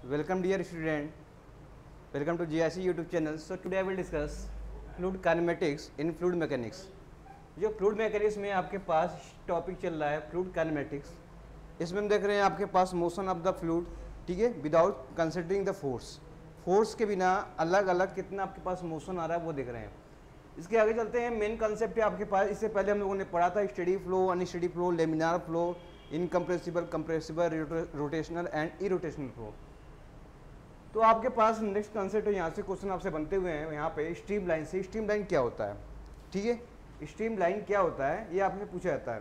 Welcome dear student, welcome to GIC YouTube channel. So today I will discuss fluid kinematics in fluid mechanics. जो fluid mechanics में आपके पास topic चल रहा है fluid kinematics, इसमें हम देख रहे हैं आपके पास मोशन ऑफ द फ्लूइड, ठीक है, विदाउट कंसिडरिंग द फोर्स के बिना अलग अलग कितना आपके पास मोशन आ रहा है वो देख रहे हैं। इसके आगे चलते हैं। मेन कंसेप्ट है आपके पास, इससे पहले हम लोगों ने पढ़ा था steady flow, unsteady flow, laminar flow, incompressible, compressible, rotational and irrotational flow. तो आपके पास नेक्स्ट कंसेप्ट है, यहाँ से क्वेश्चन आपसे बनते हुए हैं यहाँ पे स्ट्रीम लाइन से। स्ट्रीम लाइन क्या होता है, ठीक है, स्ट्रीम लाइन क्या होता है ये आपसे पूछा जाता है।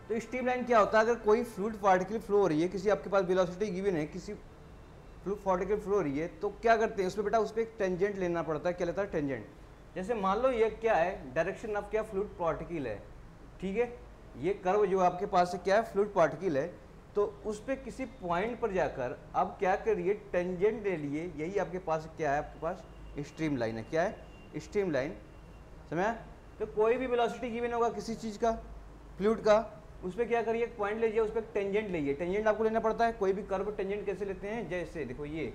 तो स्ट्रीम लाइन क्या होता है, अगर कोई फ्लूइड पार्टिकल फ्लो हो रही है, किसी आपके पास वेलोसिटी गिवन है, किसी फ्लूइड पार्टिकल फ्लो हो रही है, तो क्या करते हैं उसमें बेटा, उस पर एक टेंजेंट लेना पड़ता है। क्या लेता है? टेंजेंट। जैसे मान लो ये क्या है, डायरेक्शन ऑफ क्या फ्लूइड पार्टिकल है, ठीक है, ये कर्व जो आपके पास है क्या है, फ्लूइड पार्टिकल है, तो उस पर किसी पॉइंट पर जाकर आप क्या करिए, टेंजेंट ले लिए, यही आपके पास क्या है, आपके पास स्ट्रीम लाइन है। क्या है? Stream line. समझा? तो कोई भी वेलोसिटी गिवन होगा किसी चीज़ का, फ्लूइड का, उस पर क्या करिए, एक पॉइंट लीजिए, उस पर टेंजेंट लीजिए। टेंजेंट आपको लेना पड़ता है, कोई भी कर्व टेंजेंट कैसे लेते हैं, जैसे देखो ये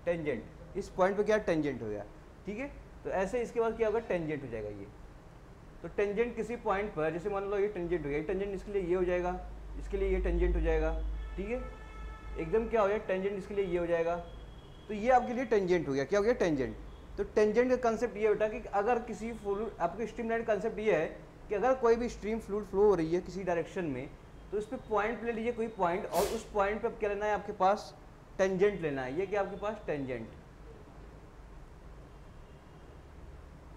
टेंजेंट, इस पॉइंट पे क्या टेंजेंट हो गया, ठीक है, तो ऐसे इसके बाद क्या होगा, टेंजेंट हो जाएगा ये। तो टेंजेंट किसी पॉइंट पर, जैसे मान लो ये टेंजेंट हो गया, टेंजेंट इसके लिए ये हो जाएगा, इसके लिए ये टेंजेंट हो जाएगा, ठीक है, एकदम क्या हो जाएगा, टेंजेंट इसके लिए ये हो जाएगा, तो ये आपके लिए टेंजेंट हो गया। क्या हो गया? टेंजेंट। तो टेंजेंट का कंसेप्ट ये बेटा कि अगर किसी फ्लूइड, आपके स्ट्रीम लाइन कंसेप्ट ये है कि अगर कोई भी स्ट्रीम फ्लूइड फ्लो हो रही है किसी डायरेक्शन में, तो उस पर पॉइंट ले लीजिए, कोई पॉइंट, और उस पॉइंट पे क्या लेना है, आपके पास टेंजेंट लेना है। ये क्या आपके पास टेंजेंट,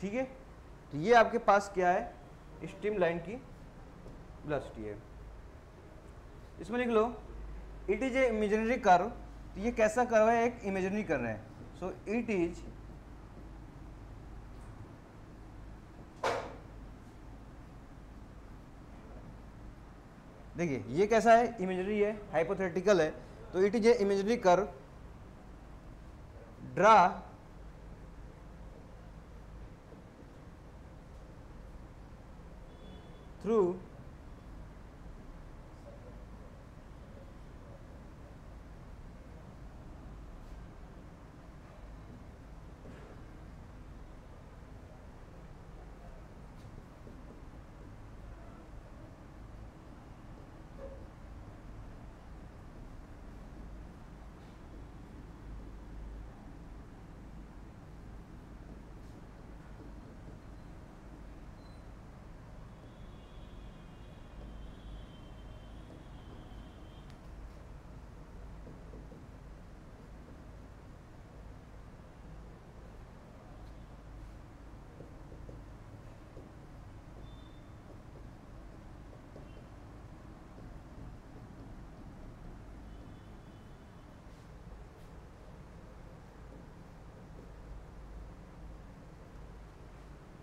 ठीक है, तो ये आपके पास क्या है, स्ट्रीम लाइन की वेलोसिटी है। इसमें लिख लो it is a imaginary curve. तो ये कैसा कर्व है, एक इमेजिनरी कर्व है। सो इट इज देखिए ये कैसा है, इमेजिनरी है, हाइपोथेटिकल है। तो it is a imaginary curve draw through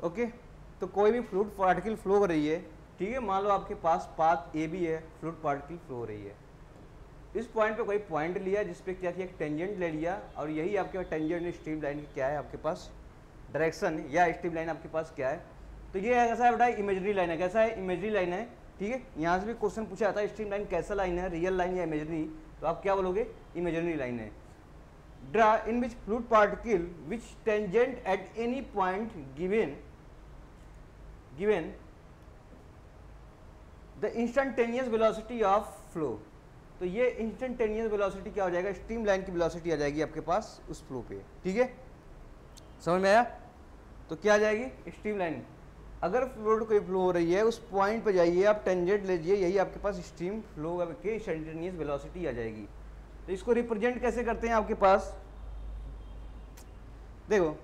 okay. तो कोई भी फ्लूइड पार्टिकल फ्लो हो रही है, ठीक है, मान लो आपके पास पाथ ए भी है, फ्लूइड पार्टिकल फ्लो हो रही है, इस पॉइंट पे कोई पॉइंट लिया जिसपे क्या किया, एक टेंजेंट ले लिया, और यही आपके पास टेंजेंट स्ट्रीम लाइन की क्या है, आपके पास डायरेक्शन या स्ट्रीम लाइन आपके पास क्या है। तो ये कैसा है बेटा, इमेजरी लाइन है। कैसा है? इमेजरी लाइन है, ठीक है। यहाँ से भी क्वेश्चन पूछा जाता है स्ट्रीम लाइन कैसा लाइन है, रियल लाइन या इमेजरी, तो आप क्या बोलोगे, इमेजरी लाइन है। Draw in which fluid particle which tangent at any point given the instantaneous velocity of flow। तो ये इंस्टेंटेनियस वेलोसिटी क्या हो जाएगा, स्ट्रीम लाइन की वेलोसिटी आ जाएगी आपके पास उस फ्लो पे, ठीक है, समझ में आया? तो क्या आ जाएगी, स्ट्रीम लाइन। अगर फ्लूइड कोई फ्लो हो रही है, उस पॉइंट पे जाइए, आप टेंजेंट लीजिए, यही आपके पास स्ट्रीम फ्लो की इंस्टेंटेनियस वेलोसिटी आ जाएगी। तो इसको रिप्रेजेंट कैसे करते हैं आपके पास, देखो,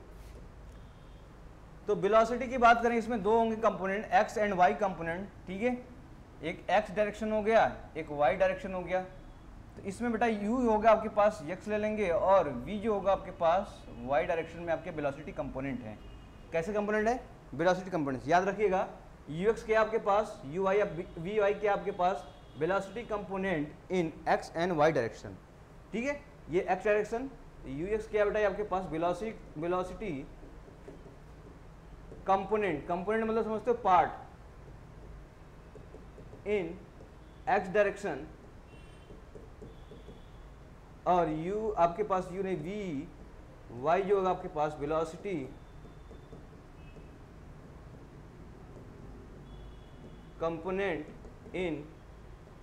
तो वेलोसिटी की बात करें, इसमें दो होंगे component, x and y component, ठीक है, एक एक्स डायरेक्शन हो गया, एक वाई डायरेक्शन हो गया। तो इसमें बेटा यू होगा आपके पास, एक्स ले लेंगे, और वी जो होगा आपके पास वाई डायरेक्शन में आपके वेलोसिटी कंपोनेंट है। कैसे कंपोनेंट है, वेलोसिटी कंपोनेंट, याद रखिएगा, यू एक्स क्या आपके पास, यू वाई, वी वाई क्या आपके पास, velocity component in x and y direction, ठीक है, ये एक्स डायरेक्शन, यू एक्स क्या बेटा आपके पास वेलोसिटी कंपोनेंट, कंपोनेंट मतलब समझते हो पार्ट, इन एक्स डायरेक्शन और u आपके पास u नहीं v, y जो होगा आपके पास velocity component in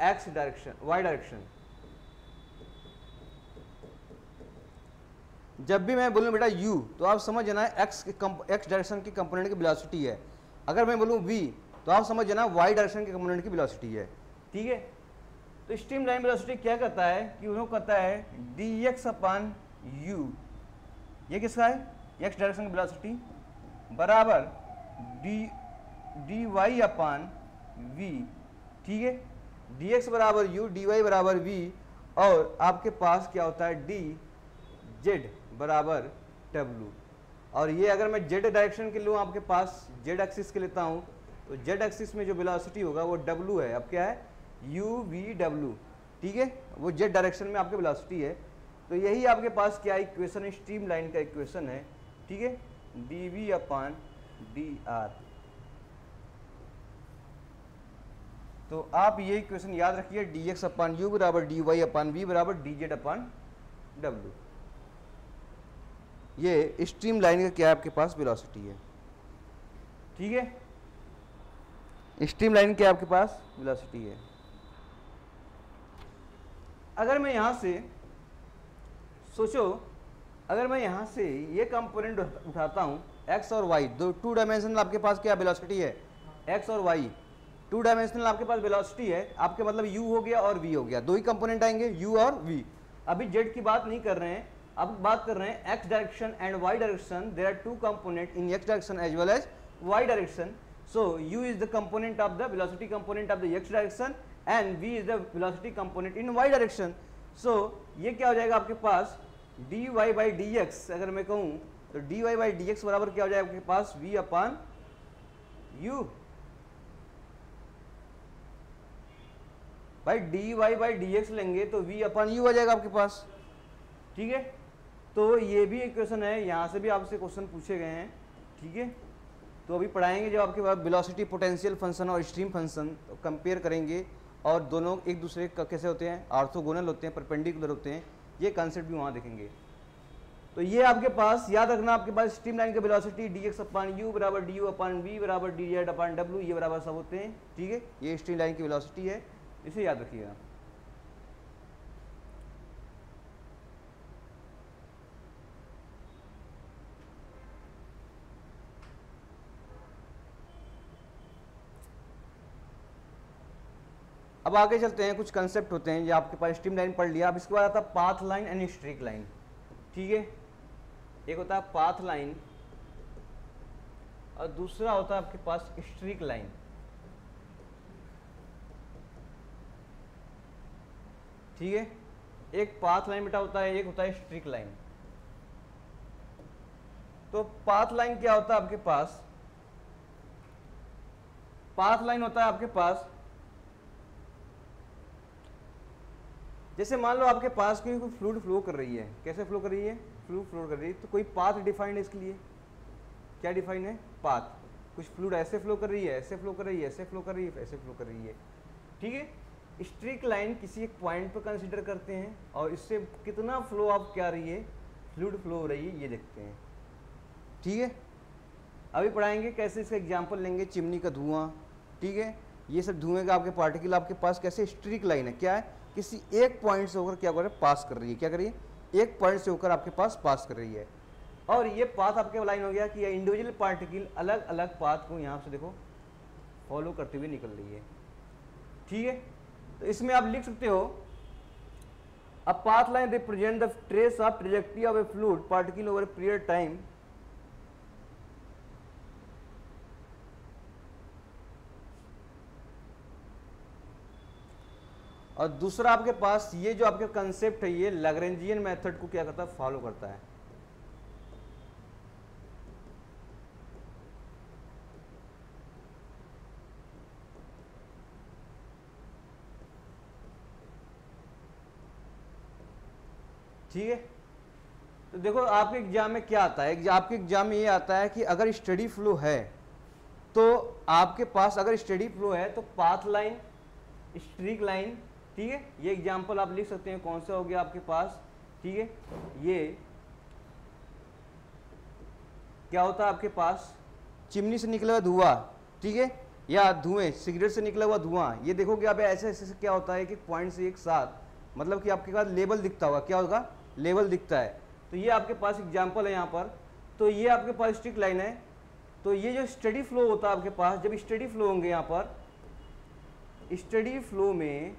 x direction, y direction. जब भी मैं बोलूँ बेटा u तो आप समझ जाना x डायरेक्शन की कंपोनेंट की वेलोसिटी है। अगर मैं बोलूँ v तो आप समझ जाना y डायरेक्शन के कंपोनेंट की वेलोसिटी है। ठीक है, तो स्ट्रीम लाइन वेलोसिटी क्या कहता है कि वो कहता है dx अपान u, ये किसका है, x डायरेक्शन की वेलोसिटी बराबर dy अपान v। ठीक है, dx बराबर u, dy बराबर v, और आपके पास क्या होता है dz बराबर w। और ये अगर मैं z डायरेक्शन के लूँ आपके पास z एक्सिस के लेता हूँ तो z एक्सिस में जो वेलोसिटी होगा वो w है। अब क्या है u v w। ठीक है, वो z डायरेक्शन में आपके वेलोसिटी है। तो यही आपके पास क्या इक्वेशन है, स्ट्रीम लाइन का इक्वेशन है। ठीक है, dv अपान dr। तो आप ये इक्वेशन याद रखिए, dx अपान u बराबर dy अपान v बराबर dz अपान w। ये स्ट्रीम लाइन का क्या है आपके पास वेलोसिटी है। ठीक है, स्ट्रीम लाइन क्या आपके पास वेलोसिटी है। अगर मैं यहां से सोचो, अगर मैं यहां से ये कंपोनेंट उठाता हूं x और y, दो टू डायमेंशनल आपके पास क्या वेलोसिटी है, x और y टू डायमेंशनल आपके पास वेलोसिटी है। आपके मतलब u हो गया और v हो गया, दो ही कंपोनेंट आएंगे u और v। अभी z की बात नहीं कर रहे हैं, अब बात कर रहे हैं x direction and y direction. There are two component in x direction as well as y direction. So u is the component of the velocity component of the x direction and v is the velocity component in y direction. So ये क्या हो जाएगा आपके पास dy by dx। अगर मैं कहूँ तो dy by dx बराबर क्या हो जाएगा आपके पास v अपान u। भाई dy by dx लेंगे तो v अपान u आ जाएगा आपके पास। ठीक है, तो ये भी इक्वेशन है, यहाँ से भी आपसे क्वेश्चन पूछे गए हैं। ठीक है, तो अभी पढ़ाएंगे जब आपके पास वेलोसिटी पोटेंशियल फंक्शन और स्ट्रीम फंक्शन तो कंपेयर करेंगे, और दोनों एक दूसरे का कैसे होते हैं, ऑर्थोगोनल होते हैं, परपेंडिकुलर होते हैं, ये कॉन्सेप्ट भी वहाँ देखेंगे। तो ये आपके पास याद रखना, आपके पास स्ट्रीम लाइन का वेलोसिटी dx अपान u बराबर du अपान v बराबर dz अपान w, ये बराबर सब होते हैं। ठीक है, ये स्ट्रीम लाइन की वेलोसिटी है, इसे याद रखिएगा। अब आगे चलते हैं, कुछ कंसेप्ट होते हैं, ये आपके पास स्ट्रीम लाइन पढ़ लिया। अब इसके बाद आता है path line and streak line. ठीक है, एक होता है पाथ लाइन और दूसरा होता है आपके पास स्ट्रीक लाइन। ठीक है, एक पाथ लाइन बेटा होता है, एक होता है स्ट्रीक लाइन। तो पाथ लाइन क्या होता है आपके पास, पाथ लाइन होता है आपके पास जैसे मान लो आपके पास कोई फ्लूइड फ्लो कर रही है, कैसे फ्लो कर रही है, फ्लूइड फ्लो कर रही है, तो कोई पाथ डिफाइंड है इसके लिए। क्या डिफाइंड है, पाथ। कुछ फ्लूइड ऐसे फ्लो कर रही है, ऐसे फ्लो कर रही है, ऐसे फ्लो कर रही है, ऐसे फ्लो कर रही है। ठीक है, स्ट्रीक लाइन किसी एक पॉइंट पर कंसीडर करते हैं और इससे कितना फ्लो आप क्या रही है, फ्लूइड फ्लो हो रही है, ये देखते हैं। ठीक है, अभी पढ़ाएंगे कैसे, इसका एग्जाम्पल लेंगे चिमनी का धुआं। ठीक है, ये सब धुएं का आपके पार्टिकल आपके पास कैसे स्ट्रीक लाइन है, क्या है, किसी एक पॉइंट से होकर क्या कर रही है, पास कर रही है। क्या कर रही है, एक पॉइंट से होकर आपके पास पास कर रही है। और ये पाथ आपके लाइन हो गया कि ये इंडिविजुअल पार्टिकल अलग अलग पाथ को यहाँ से देखो फॉलो करते हुए निकल रही है। ठीक है, तो इसमें आप लिख सकते हो a path line represent the trace of trajectory of A fluid particle over a period time. और दूसरा आपके पास ये जो आपके कंसेप्ट है, ये लैग्रेंजियन मेथड को क्या करता है, फॉलो करता है। ठीक है, तो देखो आपके एग्जाम में क्या आता है, आपके एग्जाम में ये आता है कि अगर स्टडी फ्लो है तो आपके पास, अगर स्टडी फ्लो है तो पाथ लाइन, स्ट्रीक लाइन ठीक है, ये एग्जाम्पल आप लिख सकते हैं कौन सा हो गया आपके पास, ठीक है। ये क्या होता है आपके पास, चिमनी से निकला हुआ धुआं, ठीक है, या धुएं, सिगरेट से निकला हुआ धुआं, ये देखोगे आप ऐसे ऐसे क्या होता है कि पॉइंट से एक साथ, मतलब कि आपके पास लेवल दिखता होगा, क्या होगा, लेवल दिखता है। तो ये आपके पास एग्जाम्पल है यहाँ पर। तो ये आपके पास स्ट्रिक लाइन है। तो ये जो स्टडी फ्लो होता है आपके पास, जब स्टडी फ्लो होंगे यहाँ पर, स्टडी फ्लो में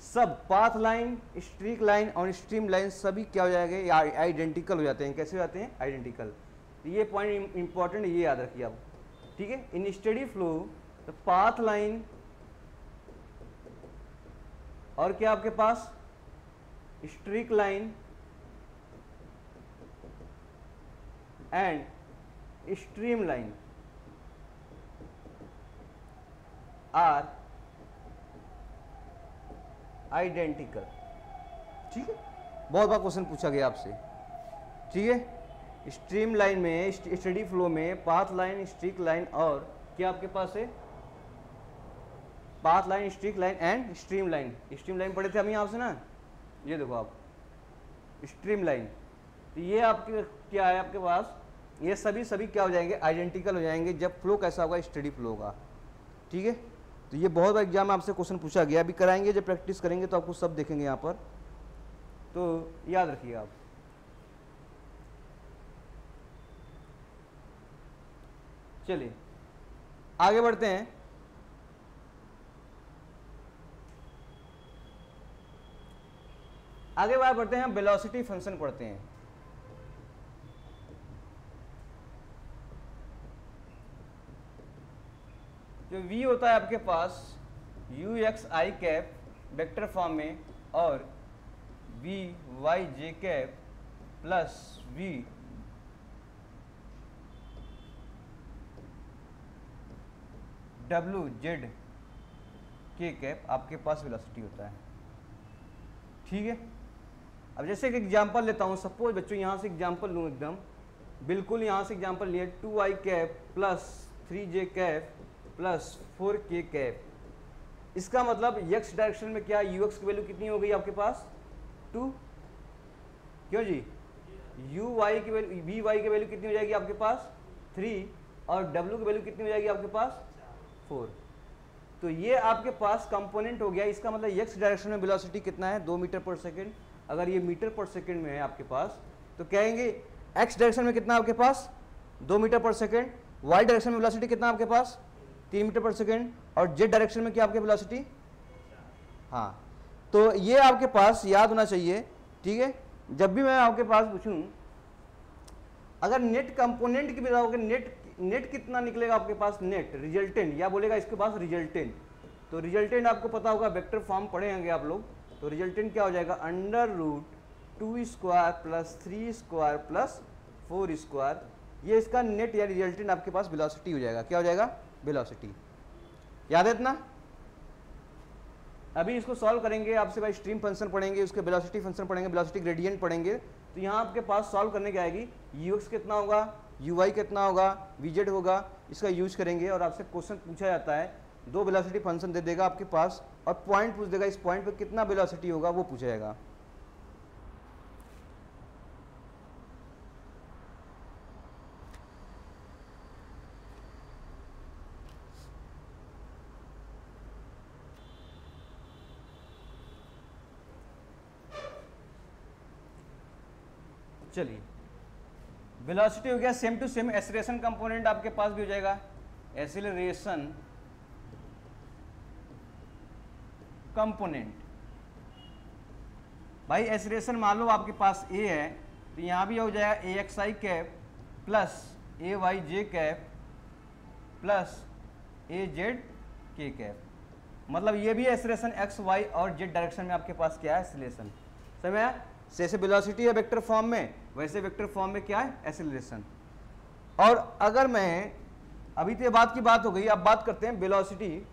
सब पाथ लाइन, स्ट्रिक लाइन और स्ट्रीम लाइन सभी क्या हो जाएंगे, आइडेंटिकल हो जाते हैं। कैसे हो जाते हैं, आइडेंटिकल। ये पॉइंट इंपॉर्टेंट, ये याद रखिए आप, ठीक है। In steady flow the path line और क्या आपके पास streak line and stream line are identical, ठीक है। बहुत बार क्वेश्चन पूछा गया आपसे, ठीक है। स्ट्रीम लाइन में, स्टडी फ्लो में पाथ लाइन, स्ट्रिक लाइन और क्या आपके पास है, path line, streak line and stream line. Stream line पढ़े थे हम यहाँ से ना, ये देखो आप स्ट्रीम लाइन। तो ये आपके क्या है आपके पास, ये सभी क्या हो जाएंगे, आइडेंटिकल हो जाएंगे जब फ्लो कैसा होगा, स्टडी फ्लो होगा, ठीक है। तो ये बहुत बार एग्जाम में आपसे क्वेश्चन पूछा गया, अभी कराएंगे जब प्रैक्टिस करेंगे तो आपको सब देखेंगे यहाँ पर, तो याद रखिए आप। चलिए आगे बढ़ते हैं। आगे बात बढ़ते हैं, वेलोसिटी फंक्शन पढ़ते हैं। जो v होता है आपके पास u x i cap vector form में और v y j cap plus v w z k cap आपके पास वेलोसिटी होता है, ठीक है। अब जैसे एक एग्जांपल लेता हूँ, सपोज बच्चों यहाँ से एग्जांपल लूँ, एकदम बिल्कुल यहाँ से एग्जांपल लिए 2i cap plus 3j cap plus 4k cap. इसका मतलब x डायरेक्शन में क्या ux की वैल्यू कितनी हो गई आपके पास, 2, क्यों जी, uy की वैल्यू, vy की वैल्यू कितनी हो जाएगी आपके पास 3 और w की वैल्यू कितनी हो जाएगी आपके पास 4। तो ये आपके पास कंपोनेंट हो गया। इसका मतलब x डायरेक्शन में वेलोसिटी कितना है, 2 मीटर पर सेकेंड। अगर ये मीटर पर सेकेंड में है आपके पास तो कहेंगे x डायरेक्शन में कितना आपके पास 2 मीटर पर सेकेंड, y डायरेक्शन में वेलोसिटी कितना आपके पास 3 मीटर पर सेकेंड और z डायरेक्शन में क्या आपकी वेलोसिटी, हाँ। तो ये आपके पास याद होना चाहिए, ठीक है। जब भी मैं आपके पास पूछूं अगर नेट कंपोनेंट की बताओगे, नेट कितना निकलेगा आपके पास, नेट रिजल्टेंट, या बोलेगा इसके पास रिजल्टेंट। तो रिजल्टेंट आपको पता होगा, वेक्टर फॉर्म पढ़े होंगे आप लोग। तो रिजल्टेंट क्या हो जाएगा, under root 2 square plus 3 square plus 4 square. ये इसका नेट या रिजल्टेंट आपके पास वेलोसिटी हो जाएगा। क्या हो जाएगा, वेलोसिटी। याद है इतना। अभी इसको सॉल्व करेंगे, आपसे भाई स्ट्रीम फंक्शन पढ़ेंगे, उसके वेलोसिटी फंक्शन पढ़ेंगे, वेलोसिटी ग्रेडियंट पढ़ेंगे। तो यहाँ आपके पास सॉल्व करने की आएगी, ux कितना होगा, uy कितना होगा, vz होगा, इसका यूज करेंगे। और आपसे क्वेश्चन पूछा जाता है, 2 वेलोसिटी फंक्शन दे देगा आपके पास और पॉइंट पूछ देगा, इस पॉइंट पे कितना वेलोसिटी होगा वो पूछा जाएगा। चलिए वेलोसिटी हो गया, same to same acceleration component आपके पास भी हो जाएगा। एक्सीलरेशन कंपोनेंट, भाई एक्सीलरेशन मान लो आपके पास a है तो यहाँ भी हो जाएगा ए x i cap plus A Y j cap plus A Z के कैप। मतलब ये भी एक्सीलरेशन एक्स वाई और जेड डायरेक्शन में आपके पास क्या है, एक्सीलरेशन। समझ आया, जैसे वेलोसिटी है वेक्टर फॉर्म में, वैसे वेक्टर फॉर्म में क्या है, एक्सीलरेशन। और अगर मैं, अभी तो ये बात की बात हो गई, अब बात करते हैं वेलोसिटी।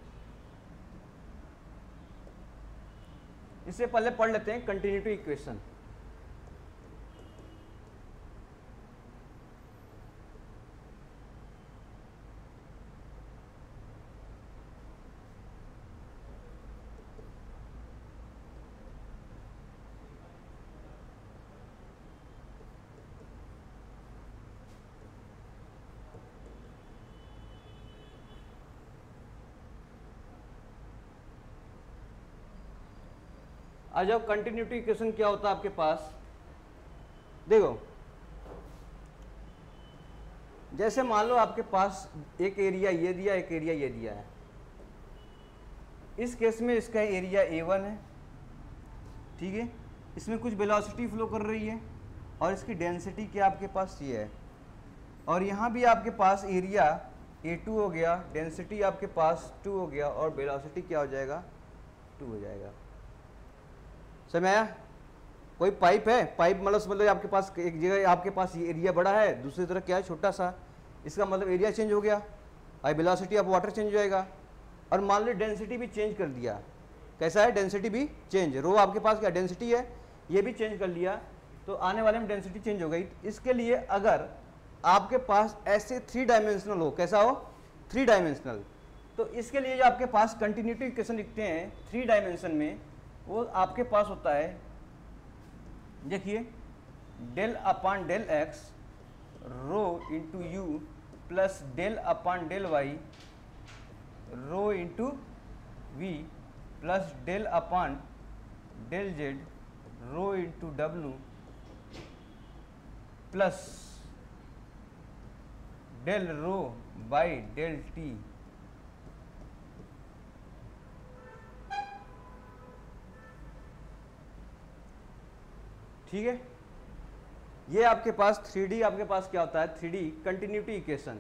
इससे पहले पढ़ लेते हैं कंटिन्यूटी इक्वेशन। आ जाओ कंटिन्यूटी इक्वेशन क्या होता है आपके पास। देखो जैसे मान लो आपके पास एक एरिया ये दिया, एक एरिया ये दिया है। इस केस में इसका एरिया A1 है, ठीक है, इसमें कुछ वेलोसिटी फ्लो कर रही है और इसकी डेंसिटी क्या आपके पास ये है, और यहाँ भी आपके पास एरिया A2 हो गया, डेंसिटी आपके पास 2 हो गया और वेलोसिटी क्या हो जाएगा 2 हो जाएगा। समझ आया? कोई पाइप है, पाइप मतलब आपके पास एक जगह आपके पास ये एरिया बड़ा है, दूसरी तरफ क्या है छोटा सा, इसका मतलब एरिया चेंज हो गया और वेलोसिटी ऑफ वाटर चेंज हो जाएगा। और मान लो डेंसिटी भी चेंज कर दिया, कैसा है, डेंसिटी भी चेंज, रो आपके पास क्या डेंसिटी है ये भी चेंज कर लिया, तो आने वाले में डेंसिटी चेंज हो गई। इसके लिए अगर आपके पास ऐसे 3 डायमेंशनल हो, कैसा हो 3 डायमेंशनल, तो इसके लिए जो आपके पास कंटिन्यूटी इक्वेशन लिखते हैं 3 डायमेंशन में, वो आपके पास होता है, देखिए del upon del x rho into u plus del upon del y rho into v plus del upon del z rho into डब्लू plus del rho by del t. ठीक है, ये आपके पास 3D आपके पास क्या होता है 3D कंटिन्यूटी इक्वेशन।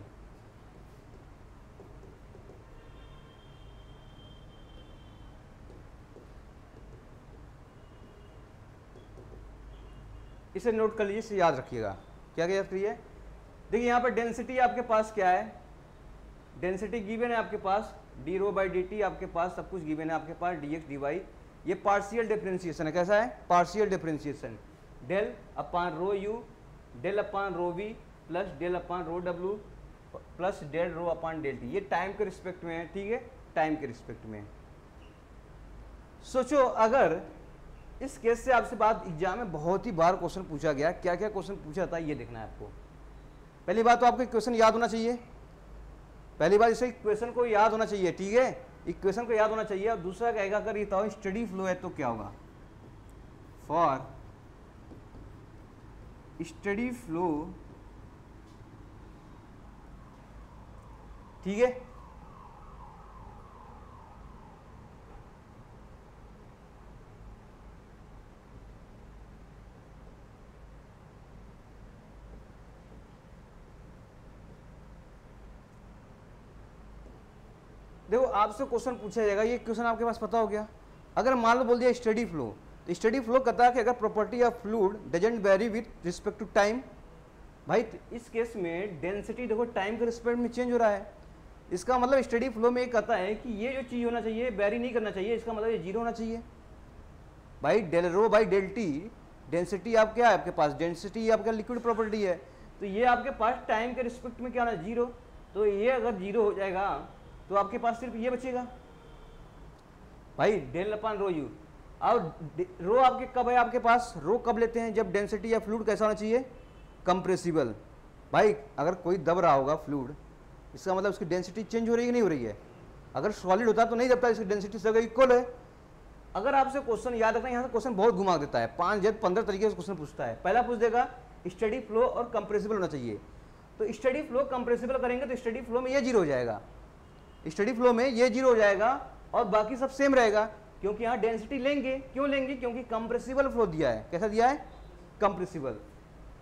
इसे नोट कर लीजिए, इसे याद रखिएगा। क्या याद करिए, देखिए यहाँ पर डेंसिटी आपके पास क्या है, डेंसिटी गिवन है आपके पास, d rho by d t आपके पास सब कुछ गिवन है आपके पास, डी एक्स डी वाई, ये पार्शियल डिफरेंशिएशन है, कैसा है partial differentiation, del upon rho u del upon rho v plus del upon rho डब्लू plus del rho upon del t, ये टाइम के रिस्पेक्ट में है, ठीक है, टाइम के रिस्पेक्ट में। सोचो अगर इस केस से आपसे बात एग्जाम में बहुत ही बार क्वेश्चन पूछा गया, क्या क्या क्वेश्चन पूछा था ये देखना है आपको। पहली बात तो आपको इक्वेशन याद होना चाहिए, पहली बात इसे इक्वेशन को याद होना चाहिए, ठीक है, इक्वेशन को याद होना चाहिए। और दूसरा कहेगा अगर ये तो स्टडी फ्लो है तो क्या होगा, फॉर स्टडी फ्लो, ठीक है, देखो आपसे क्वेश्चन पूछा जाएगा, ये क्वेश्चन आपके पास पता हो गया। अगर मान लो बोल दिया स्टडी फ्लो, तो स्टडी फ्लो कहता है कि अगर property of fluid doesn't vary with respect to time, भाई इस केस में डेंसिटी देखो टाइम के रिस्पेक्ट में चेंज हो रहा है, इसका मतलब स्टडी फ्लो में ये कहता है कि ये जो चीज़ होना चाहिए वेरी नहीं करना चाहिए, इसका मतलब ये जीरो होना चाहिए। भाई del rho by del t, density आप क्या है आपके पास, डेंसिटी आपका लिक्विड प्रॉपर्टी है, तो ये आपके पास टाइम के रिस्पेक्ट में क्या होना जीरो, तो ये अगर जीरो हो जाएगा तो आपके पास सिर्फ ये बचेगा भाई डेल अपान रो यू। और रो आपके कब है आपके पास, रो कब लेते हैं जब डेंसिटी या फ्लूइड कैसा होना चाहिए कंप्रेसिबल। भाई अगर कोई दब रहा होगा फ्लूइड, इसका मतलब उसकी डेंसिटी चेंज हो रही है कि नहीं हो रही है, अगर सॉलिड होता तो नहीं दबता, इसकी डेंसिटी सभी इक्वल है। अगर आपसे क्वेश्चन याद रखना, यहाँ से क्वेश्चन बहुत घुमा देता है, 5 या 15 तरीके से क्वेश्चन पूछता है। पहला पूछ देगा स्टडी फ्लो और कंप्रेसिबल होना चाहिए, तो स्टडी फ्लो कंप्रेसिबल करेंगे तो स्टडी फ्लो में ये जीरो हो जाएगा, स्टडी फ्लो में ये जीरो हो जाएगा और बाकी सब सेम रहेगा, क्योंकि यहाँ डेंसिटी लेंगे, क्यों लेंगे, क्योंकि कंप्रेसिबल फ्लो दिया है, कैसा दिया है कंप्रेसिबल।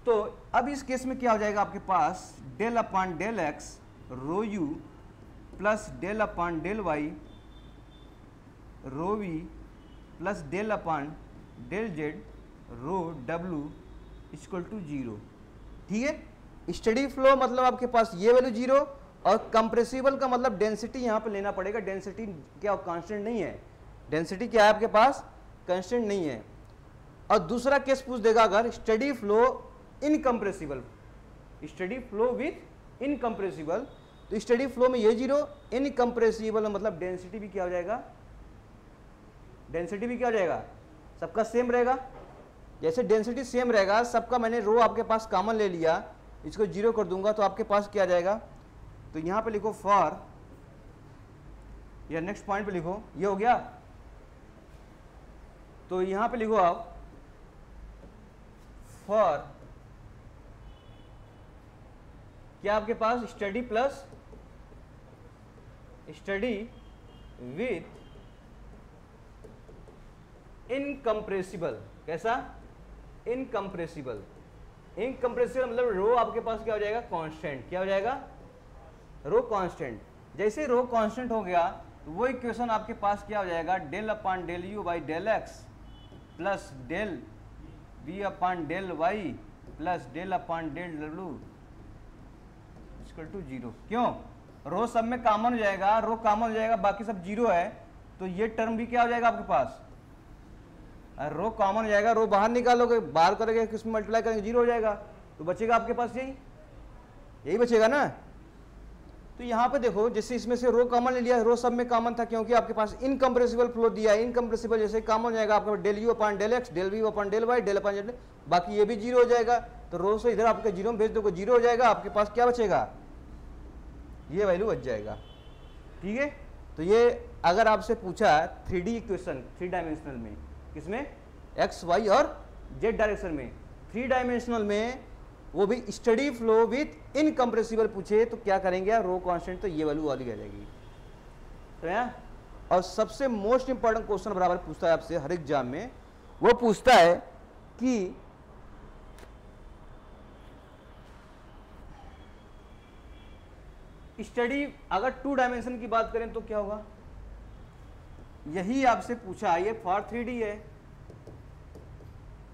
तो अब इस केस में क्या हो जाएगा आपके पास del upon del x rho u plus del upon del y rho v plus del upon del z rho डब्लू इक्वल टू जीरो। ठीक है, स्टडी फ्लो मतलब आपके पास ये वैल्यू जीरो, और कंप्रेसिबल का मतलब डेंसिटी यहाँ पे लेना पड़ेगा, डेंसिटी क्या कांस्टेंट नहीं है, डेंसिटी क्या है आपके पास कांस्टेंट नहीं है। और दूसरा केस पूछ देगा अगर steady flow incompressible, steady flow with incompressible, तो स्टडी फ्लो में ये जीरो, इनकम्प्रेसिबल मतलब डेंसिटी भी क्या हो जाएगा, डेंसिटी भी क्या हो जाएगा सबका सेम रहेगा। जैसे डेंसिटी सेम रहेगा सबका, मैंने रो आपके पास कॉमन ले लिया, इसको जीरो कर दूंगा तो आपके पास क्या आ जाएगा, तो यहाँ पे लिखो फॉर, या नेक्स्ट पॉइंट पे लिखो, ये हो गया तो यहां पे लिखो आप फॉर क्या आपके पास steady plus steady with incompressible, कैसा इनकम्प्रेसिबल, इनकम्प्रेसिबल मतलब रो आपके पास क्या हो जाएगा कांस्टेंट, क्या हो जाएगा रो कांस्टेंट। जैसे रो कांस्टेंट हो गया तो वो इक्वेशन आपके पास क्या हो जाएगा del upon del you by del x plus del B upon del Y plus del upon del डब्ल्यू इक्वल टू जीरो। क्यों, रो सब में कॉमन हो जाएगा, रो कॉमन हो जाएगा, बाकी सब जीरो है, तो ये टर्म भी क्या हो जाएगा आपके पास, रो कॉमन हो जाएगा, रो बाहर निकालोगे, बाहर करोगे किसमें मल्टीप्लाई करेंगे जीरो हो जाएगा, तो बचेगा आपके पास यही बचेगा ना। तो यहाँ पे देखो जैसे इसमें से रो कॉमन ले लिया, रो सब में कॉमन था क्योंकि आपके पास इनकम्प्रेसिबल फ्लो दिया है, इनकम्प्रेसिबल जैसे कॉमन हो जाएगा आपका del you upon del x, del v upon del y, del upon del, बाकी ये भी जीरो हो जाएगा, तो रो से इधर आपके जीरो में भेज दोगे जीरो हो जाएगा, आपके पास क्या बचेगा ये वैल्यू बच जाएगा। ठीक है, तो ये अगर आपसे पूछा 3D इक्वेशन 3 डायमेंशनल में, किसमें एक्स वाई और जेड डायरेक्शन में, 3 डायमेंशनल में वो भी स्टडी फ्लो विथ इनकम्प्रेसिबल पूछे तो क्या करेंगे रो कांस्टेंट, तो ये वैल्यू वाली आ जाएगी। तो यहाँ और सबसे मोस्ट इंपॉर्टेंट क्वेश्चन बराबर पूछता है आपसे हर एग्जाम में, वो पूछता है कि स्टडी अगर 2 डायमेंशन की बात करें तो क्या होगा, यही आपसे पूछा, ये फॉर 3D है,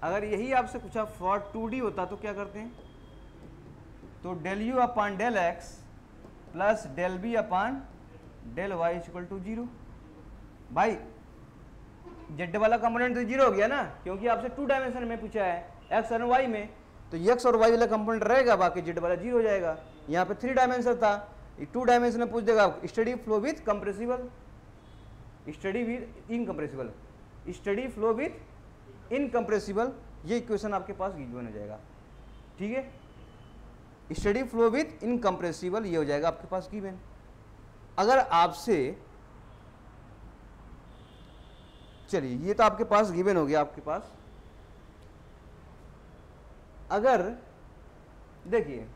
अगर यही आपसे पूछा फॉर 2D होता तो क्या करते हैं, तो del you upon del x plus del B upon del y equal to zero. भाई जेड वाला कंपोनेंट तो जीरो हो गया ना, क्योंकि आपसे 2 डायमेंशन में पूछा है एक्स और वाई में, तो एक्स और वाई वाला कंपोनेंट रहेगा, बाकी जेड वाला जीरो हो जाएगा। यहाँ पे 3 डायमेंशन था, 2 डायमेंशन में पूछ देगा steady flow with compressible, study with incompressible, steady flow with incompressible, ये इक्वेशन आपके पास गिवन हो जाएगा। ठीक है, स्टडी फ्लो विथ इनकम्प्रेसिबल ये हो जाएगा आपके पास गिवन। अगर आपसे चलिए ये तो आपके पास गिवन हो गया आपके पास, अगर देखिए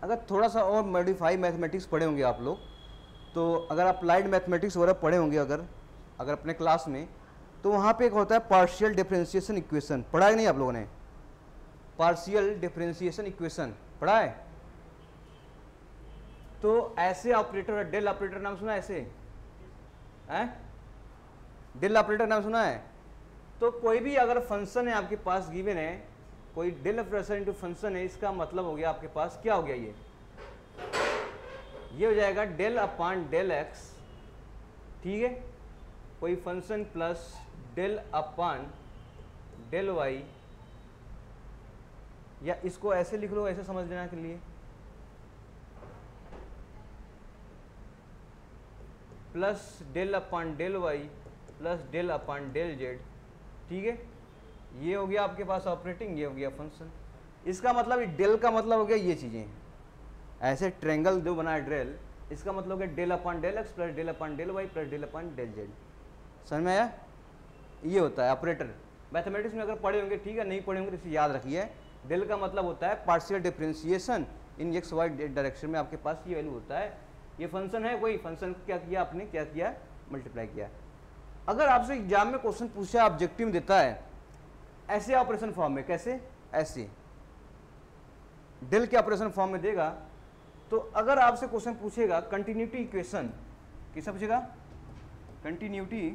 अगर थोड़ा सा और मॉडिफाई मैथमेटिक्स पढ़े होंगे आप लोग, तो अगर अप्लाइड मैथमेटिक्स वगैरह पढ़े होंगे अगर अपने क्लास में, तो वहाँ पे एक होता है पार्शियल डिफरेंशिएशन इक्वेशन, पढ़ा है नहीं आप लोगों ने, पार्शियल डिफरेंशिएशन इक्वेशन पढ़ा है। तो ऐसे ऑपरेटर, डेल ऑपरेटर नाम सुना है, ऐसे है डेल ऑपरेटर नाम सुना है। तो कोई भी अगर फंक्शन है आपके पास गिवन है, कोई डेल ऑपरेटर इनटू फंक्शन है, इसका मतलब हो गया आपके पास क्या हो गया, ये हो जाएगा डेल अपान डेल एक्स, ठीक है, कोई function plus del upon del y, या इसको ऐसे लिख लो, ऐसे समझ लेना के लिए, plus del upon del Y plus del upon del Z. ठीक है, ये हो गया आपके पास ऑपरेटिंग, ये हो गया फंक्शन। इसका मतलब डेल का मतलब हो गया ये चीज़ें, ऐसे ट्रेंगल जो बना है डेल, इसका मतलब हो गया del upon del x plus del upon del Y plus del upon del z. समझ में आया, ये होता है ऑपरेटर। मैथमेटिक्स में अगर पढ़े होंगे ठीक है, नहीं पढ़े होंगे तो इसे याद रखिए, डेल का मतलब होता है पार्शियल डिफरेंशिएशन इन एक्स वाई डायरेक्शन में, आपके पास ये वैल्यू होता है। ये फंक्शन है, कोई फंक्शन क्या किया आपने, क्या किया मल्टीप्लाई किया। अगर आपसे एग्जाम में क्वेश्चन पूछा, ऑब्जेक्टिव देता है ऐसे ऑपरेशन फॉर्म में, कैसे ऐसे डेल के ऑपरेशन फॉर्म में देगा, तो अगर आपसे क्वेश्चन पूछेगा कंटिन्यूटी इक्वेशन, किसका पूछेगा, कंटिन्यूटी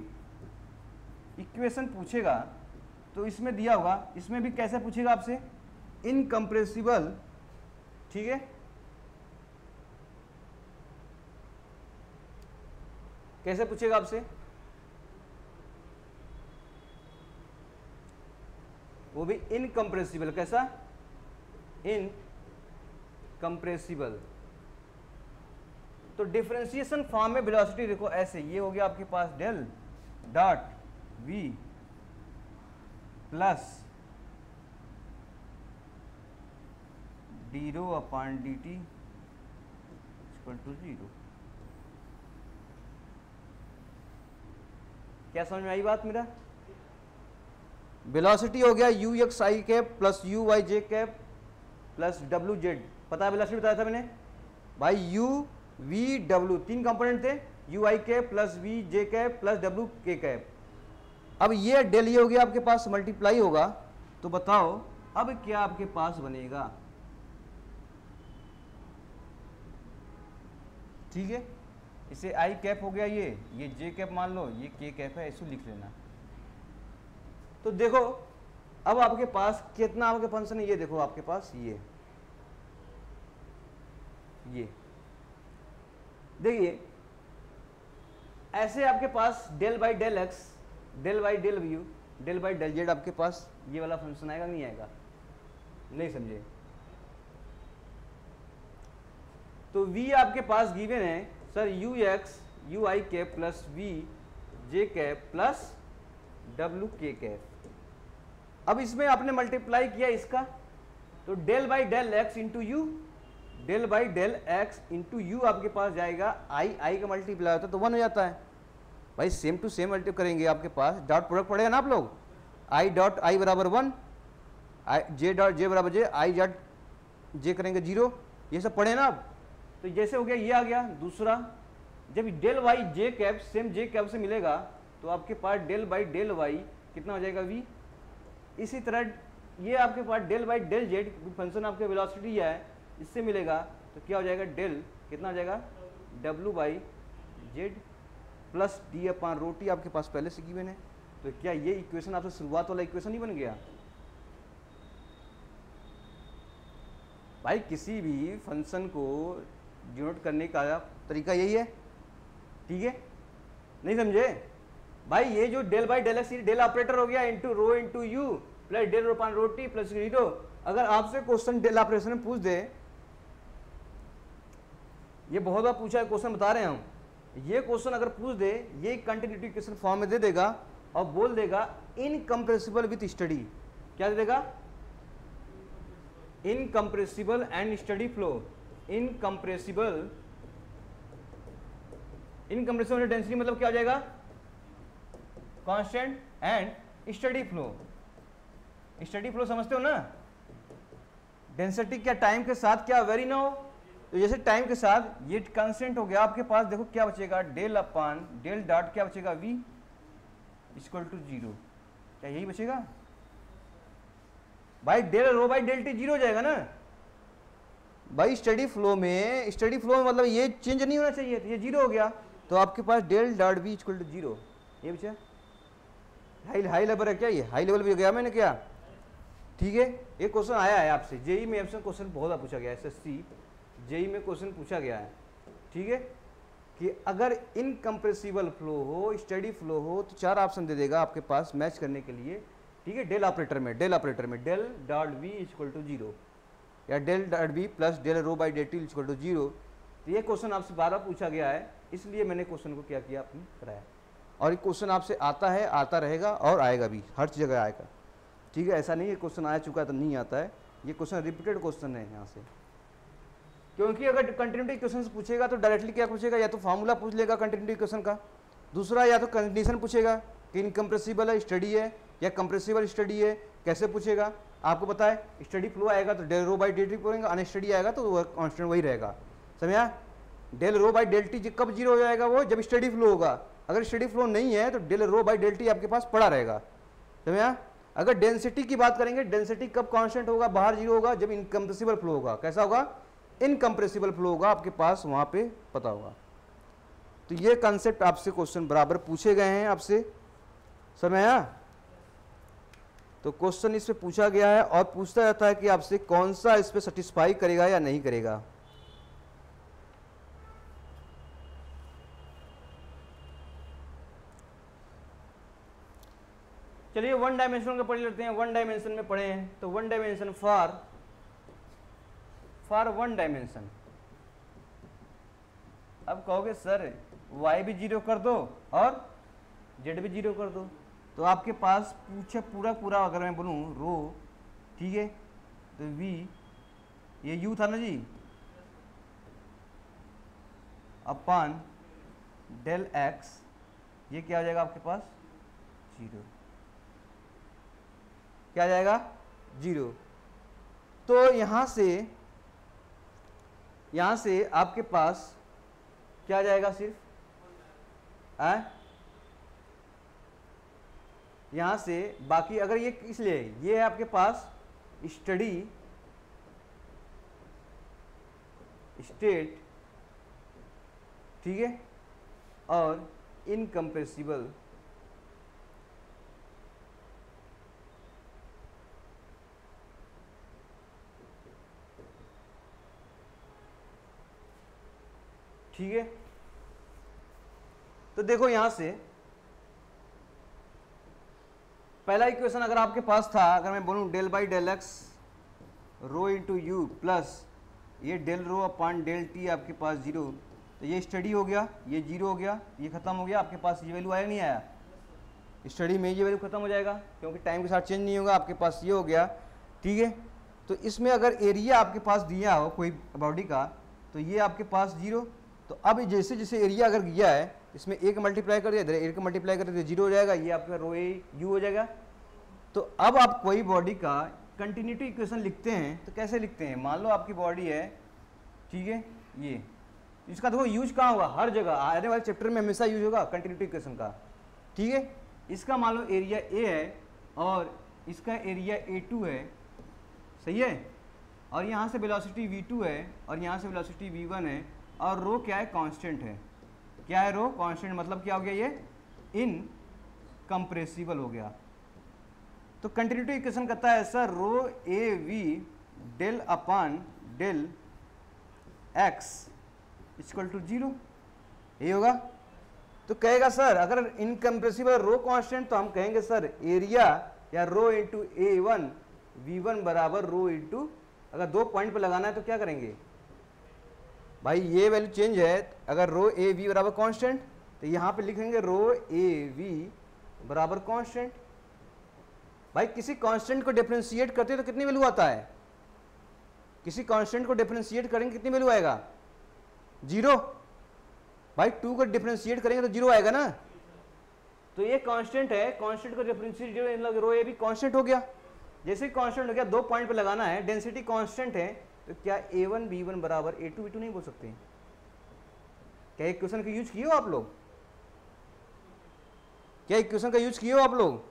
इक्वेशन पूछेगा, तो इसमें दिया होगा, इसमें भी कैसे पूछेगा आपसे, इनकम्प्रेसिबल, ठीक है, कैसे पूछेगा आपसे, वो भी इनकम्प्रेसिबल, कैसा इनकम्प्रेसिबल। तो डिफरेंशिएशन फॉर्म में वेलोसिटी देखो ऐसे, ये हो गया आपके पास del dot v plus d rho upon d t equal to zero. क्या समझ में आई बात मेरा, वेलोसिटी हो गया u x i cap plus u y j cap plus डब्ल्यू जेड, पता है वेलोसिटी बताया था मैंने भाई, यू वी डब्ल्यू तीन कंपोनेंट थे, u i cap plus v j cap plus डब्ल्यू के कैप। अब ये डेल ये हो गया आपके पास, मल्टीप्लाई होगा, तो बताओ अब क्या आपके पास बनेगा। ठीक है, इसे आई कैप हो गया, ये जे कैप मान लो, ये के कैप है, इसको लिख लेना। तो देखो अब आपके पास कितना आपके फंक्शन है, ये देखो आपके पास ये देखिए ऐसे आपके पास del by del x, del by del u, del by del z आपके पास ये वाला फंक्शन आएगा, नहीं आएगा, नहीं समझे। तो v आपके पास गिवन है sir u x u i cap plus v j cap plus डब्ल्यू के कैप। अब इसमें आपने मल्टीप्लाई किया इसका, तो del by del x into u, del by del x into u आपके पास जाएगा, आई का मल्टीप्लाई होता है तो 1 हो जाता है भाई, सेम टू सेम मल्टीप्लाई करेंगे आपके पास, डॉट प्रोडक्ट पड़ेगा ना आप लोग, आई डॉट आई बराबर 1, जे डॉट जे बराबर जे, आई डॉट जे करेंगे 0, ये सब पढ़े ना आप। तो जैसे हो गया ये आ गया दूसरा, जब del y j cap same j cap से मिलेगा तो आपके पास डेल बाई डेल वाई कितना हो जाएगा v। इसी तरह ये आपके पास del by del z function आपके वेलोसिटी है, इससे मिलेगा तो क्या हो जाएगा, डेल कितना हो जाएगा w by Z plus D upon rho T आपके पास पहले से गिवन है। तो क्या ये इक्वेशन आपसे शुरुआत वाला इक्वेशन ही बन गया भाई। किसी भी फंक्शन को डिनोट करने का तरीका यही है, ठीक है, नहीं समझे भाई। ये जो del by del x del operator हो गया into rho into u plus del rho upon rho T plus 0। अगर आपसे क्वेश्चन डेल ऑपरेशन में पूछ दे, ये बहुत बार पूछा है क्वेश्चन बता रहे हैं हम, ये क्वेश्चन अगर पूछ दे, ये कंटिन्यूटी इक्वेशन फॉर्म में दे देगा और बोल देगा इनकम्प्रेसिबल विथ स्टडी, क्या दे देगा, incompressible and steady flow, incompressible, incompressible density मतलब क्या हो जाएगा, constant and steady flow. Steady flow समझते हो ना, डेंसिटी क्या टाइम के साथ क्या वेरी ना हो, तो जैसे टाइम के साथ ये कांस्टेंट हो गया आपके पास, देखो क्या बचेगा, डेल अपान डेल डॉट क्या बचेगा, v इक्वल टू 0, क्या यही बचेगा भाई। Del rho by del t 0 हो जाएगा ना भाई। स्टडी फ्लो में मतलब ये चेंज नहीं होना चाहिए, तो ये 0 हो गया, तो आपके पास del dot v equal to 0, ये बचा। हाई लेवल है क्या, ये हाई लेवल भी हो गया मैंने क्या, ठीक है। ये क्वेश्चन आया है आपसे जेई में, आपसे क्वेश्चन बहुत बार पूछा गया है, एसएससी जेई में क्वेश्चन पूछा गया है, ठीक है, कि अगर इनकम्प्रेसिबल फ्लो हो, स्टडी फ्लो हो, तो 4 ऑप्शन दे देगा आपके पास मैच करने के लिए, ठीक है। डेल ऑपरेटर में del dot v equal to 0 या del dot v plus del rho by del t equal to 0। तो ये क्वेश्चन आपसे 12 पूछा गया है, इसलिए मैंने क्वेश्चन को क्या किया, आपने कराया। और ये क्वेश्चन आपसे आता है, आता रहेगा और आएगा भी, हर जगह आएगा, ठीक है। ऐसा नहीं है क्वेश्चन आया चुका है तो नहीं आता है, ये क्वेश्चन रिपीटेड क्वेश्चन है यहाँ से, क्योंकि अगर कंटिन्यूटी इक्वेशन से पूछेगा तो डायरेक्टली क्या पूछेगा, या तो फार्मूला पूछ लेगा कंटिन्यूटी इक्वेशन का, दूसरा या तो कंडीशन पूछेगा कि इनकम्प्रेसिबल है स्टडी है या कंप्रेसिबल स्टडी है, कैसे पूछेगा आपको पता है। स्टडी फ्लो आएगा तो del rho by del t पढ़ेंगे, अनस्टडी आएगा तो कांस्टेंट वही रहेगा, समझा। Del rho by del t कब 0 हो जाएगा, वो जब स्टडी फ्लो होगा। अगर स्टडी फ्लो नहीं है तो del rho by del t आपके पास पड़ा रहेगा, समझा। अगर डेंसिटी की बात करेंगे, डेंसिटी कब कांस्टेंट होगा, बाहर 0 होगा, जब इनकम्प्रेसिबल फ्लो होगा। कैसा होगा, इनकम्प्रेसिबल फ्लो होगा, आपके पास वहां पे पता होगा। तो ये कंसेप्ट आपसे क्वेश्चन बराबर पूछे गए हैं आपसे, समझ आया। तो क्वेश्चन इस पे पूछा गया है और पूछता रहता है कि आपसे कौन सा इस पे सेटिस्फाई करेगा या नहीं करेगा। चलिए वन डायमेंशन का पढ़ लेते हैं। वन डायमेंशन में पढ़े हैं तो one dimension for one dimension. अब कहोगे सर y भी 0 कर दो और z भी 0 कर दो, तो आपके पास पूरा अगर मैं बोलूँ रो, ठीक है, तो v ये u था ना जी, अपान डेल x, ये क्या हो जाएगा आपके पास 0। क्या आ जाएगा 0। तो यहाँ से आपके पास क्या आ जाएगा सिर्फ यहाँ से बाकी, अगर ये इसलिए ये है आपके पास स्टडी स्टेट, ठीक है, और इनकम्प्रेसिबल ठीक है। तो देखो यहां से पहला इक्वेशन अगर आपके पास था, अगर मैं बोलूं del by del x rho into u plus ये del rho upon del t आपके पास 0, तो ये स्टडी हो गया, ये 0 हो गया, ये खत्म हो गया। आपके पास ये वैल्यू आया नहीं आया, स्टडी में ये वैल्यू खत्म हो जाएगा क्योंकि टाइम के साथ चेंज नहीं होगा। आपके पास ये हो गया, ठीक है। तो इसमें अगर एरिया आपके पास दिया हो कोई बॉडी का, तो ये आपके पास 0। तो अब जैसे जैसे एरिया अगर दिया है, इसमें 1 मल्टीप्लाई कर दिया, इधर 1 मल्टीप्लाई कर दिया, 0 हो जाएगा, ये आपका रो ए यू हो जाएगा। तो अब आप कोई बॉडी का कंटिन्यूटी इक्वेशन लिखते हैं तो कैसे लिखते हैं? मान लो आपकी बॉडी है, ठीक है, ये इसका देखो यूज कहाँ होगा, हर जगह आने वाले चैप्टर में हमेशा यूज होगा कंटिन्यूटी इक्वेशन का, ठीक है। इसका मान लो एरिया ए है और इसका एरिया A2 है, सही है, और यहाँ से वेलोसिटी V2 है और यहाँ से वेलोसिटी V1 है, और रो क्या है, कांस्टेंट है। क्या है रो? कांस्टेंट। मतलब क्या हो गया, ये इनकम्प्रेसिबल हो गया। तो कंटिन्यूटी इक्वेशन कहता है sir rho A V del upon del X equal to 0, ये होगा। तो कहेगा सर अगर इनकम्प्रेसिबल रो कांस्टेंट, तो हम कहेंगे सर एरिया या रो इंटू A1 V1 बराबर रो इंटू, अगर 2 पॉइंट पे लगाना है तो क्या करेंगे भाई, ये वैल्यू चेंज है। अगर रो ए वी बराबर कांस्टेंट, तो यहाँ पे लिखेंगे रो ए वी बराबर कांस्टेंट। भाई किसी कांस्टेंट को डिफरेंशिएट करते तो कितनी वैल्यू आता है? किसी कांस्टेंट को डिफरेंशिएट करेंगे कितनी वैल्यू आएगा? 0। भाई 2 को डिफरेंशिएट करेंगे तो 0 आएगा ना। तो ये कांस्टेंट है, कांस्टेंट को डिफरेंशिएट मतलब रो ए भी कांस्टेंट हो गया। जैसे ही कांस्टेंट हो गया, 2 पॉइंट पे लगाना है, डेंसिटी कांस्टेंट है, तो क्या A1 B1 बराबर A2 B2 नहीं बोल सकते? क्या इक्वेशन का यूज किए हो आप लोग? क्या इक्वेशन का यूज किए हो आप लोग